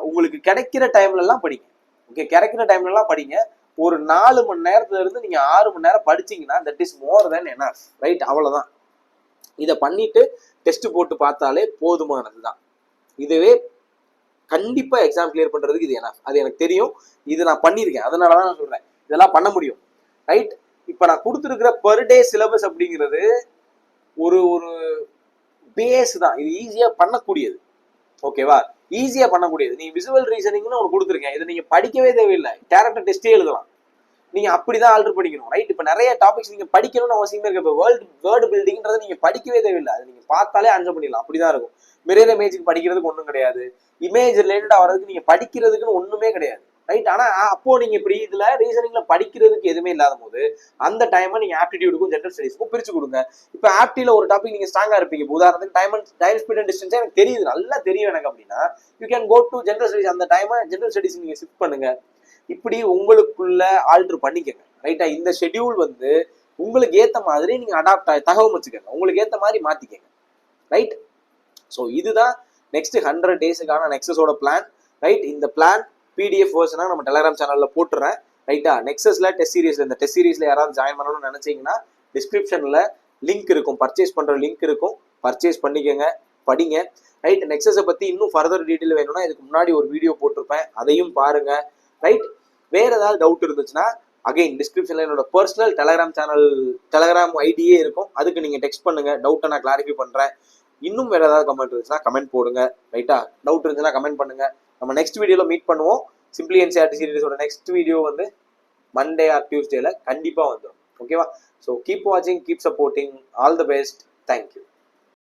உங்களுக்கு கிடைக்கிற டைம்ல எல்லாம் படிங்க, ஓகே? கிடைக்கிற டைம்ல எல்லாம் படிங்க. ஒரு 4 மணி நேரத்துல இருந்து நீங்க 6 மணி நேரம் படிச்சீங்கன்னா that is more then enough, right? அவ்வளவுதான். இதை பண்ணிட்டு டெஸ்ட் போட்டு பார்த்தாலே போதுமானதுதான். இதுவே கண்டிப்பா எக்ஸாம் கிளியர் பண்றதுக்கு இது எனஃப், அது எனக்கு தெரியும், இது நான் பண்ணியிருக்கேன், அதனாலதான் நான் சொல்றேன் இதெல்லாம் பண்ண முடியும், ரைட்? இப்ப நான் கொடுத்துருக்கிற பெர் டே சிலபஸ் அப்படிங்கிறது ஒரு ஒரு பேஸ் தான், இது ஈஸியா பண்ணக்கூடியது, ஓகேவா? ஈஸியா பண்ணக்கூடியது. நீங்க விசுவல் ரீசனிங்னு ஒன்று கொடுத்துருக்கேன், இதை நீங்க படிக்கவே தேவையில்லை, கேரக்டர் டெஸ்டே எழுதலாம். நீங்க அப்படிதான் ஆல்டர் பண்ணிக்கணும், ரைட்? இப்ப நிறைய டாபிக்ஸ் நீங்க படிக்கணும்னு அவசியமே இருக்கு. இப்போ வேர்டு பில்டிங்ன்றதை நீங்க படிக்கவே தேவையில்லை, அது நீங்க பார்த்தாலே ஆன்சர் பண்ணிடலாம், அப்படிதான் இருக்கும். மிரர் இமேஜுக்கு படிக்கிறதுக்கு ஒன்றும் கிடையாது, இமேஜ் ரிலேட்டடா வர்றதுக்கு நீங்க படிக்கிறதுக்குன்னு ஒண்ணுமே கிடையாது, ரைட்? ஆனா அப்போ நீங்க இப்படி இதுல ரீசனிங்ல படிக்கிறதுக்கு எதுவுமே இல்லாத போது அந்த டைமை நீங்க ஆப்டிடியூடுக்கும் ஜெனரல் ஸ்டடீஸ்க்கும் பிரிச்சு கொடுங்க. இப்ப ஆப்டில ஒரு டாபிக் நீங்க ஸ்ட்ராங்கா இருப்பீங்க, உதாரணத்துக்கு டைம் ஸ்பீட் அண்ட் டிஸ்டன்ஸ் எனக்கு தெரியுது, நல்லா தெரியும் எனக்கு அப்படின்னா you can go to general studies, அந்த டைமை ஜெனரல் ஸ்டடீஸ் நீங்க ஷிஃப்ட் பண்ணுங்க. இப்படி உங்களுக்குள்ள ஆல்டர் பண்ணிக்கங்க, ரைட்டா? இந்த ஷெட்யூல் வந்து உங்களுக்கு ஏத்த மாதிரி நீங்க அடாப்ட் ஆகி தகவல் வச்சுக்கோங்க, உங்களுக்கு ஏத்த மாதிரி மாத்திக்கங்க, ரைட்? ஸோ இதுதான் நெக்ஸ்ட் 100 டேஸுக்கான நெக்ஸஸோட பிளான், ரைட்? இந்த பிளான் பிடிஎஃப் வெர்ஷனா நம்ம டெலிகிராம் சேனல்ல போட்டுறேன், ரைட்டா? நெக்ஸஸ்ல டெஸ்ட் சீரீஸ்ல, இந்த டெஸ்ட் சீரீஸ்ல யாராவது ஜாயின் பண்ணணும்னு நினைச்சீங்கன்னா டிஸ்கிரிப்ஷன்ல லிங்க் இருக்கும், பர்ச்சேஸ் பண்ற லிங்க் இருக்கும், பர்ச்சேஸ் பண்ணிக்கோங்க. படிங்க. ரைட், நெக்ஸஸை பற்றி இன்னும் ஃபர்தர் டீட்டெயில் வேணும்னா இதுக்கு முன்னாடி ஒரு வீடியோ போட்டிருப்பேன், அதையும் பாருங்க. ரைட், வேற ஏதாவது டவுட் இருந்துச்சுன்னா அகைன் டிஸ்கிரிப்ஷன்ல என்னோட பர்சனல் டெலகிராம் ஐடியே இருக்கும், அதுக்கு நீங்க டெக்ஸ்ட் பண்ணுங்க, டவுட்டை நான் கிளாரிஃபை பண்றேன். இன்னும் வேற ஏதாவது கமெண்ட் இருந்துச்சுன்னா கமெண்ட் போடுங்க. ரைட்டா, டவுட் இருந்துச்சுன்னா கமெண்ட் பண்ணுங்க. நம்ம நெக்ஸ்ட் வீடியோல மீட் பண்ணுவோம். சிம்பிளி என்சிஆர்டி சீரிஸோட நெக்ஸ்ட் வீடியோ வந்து மண்டே ஆர் டியூஸ்டேல கண்டிப்பா வந்துடும். ஓகேவா? ஸோ கீப் வாட்சிங், keep supporting, all the best, thank you.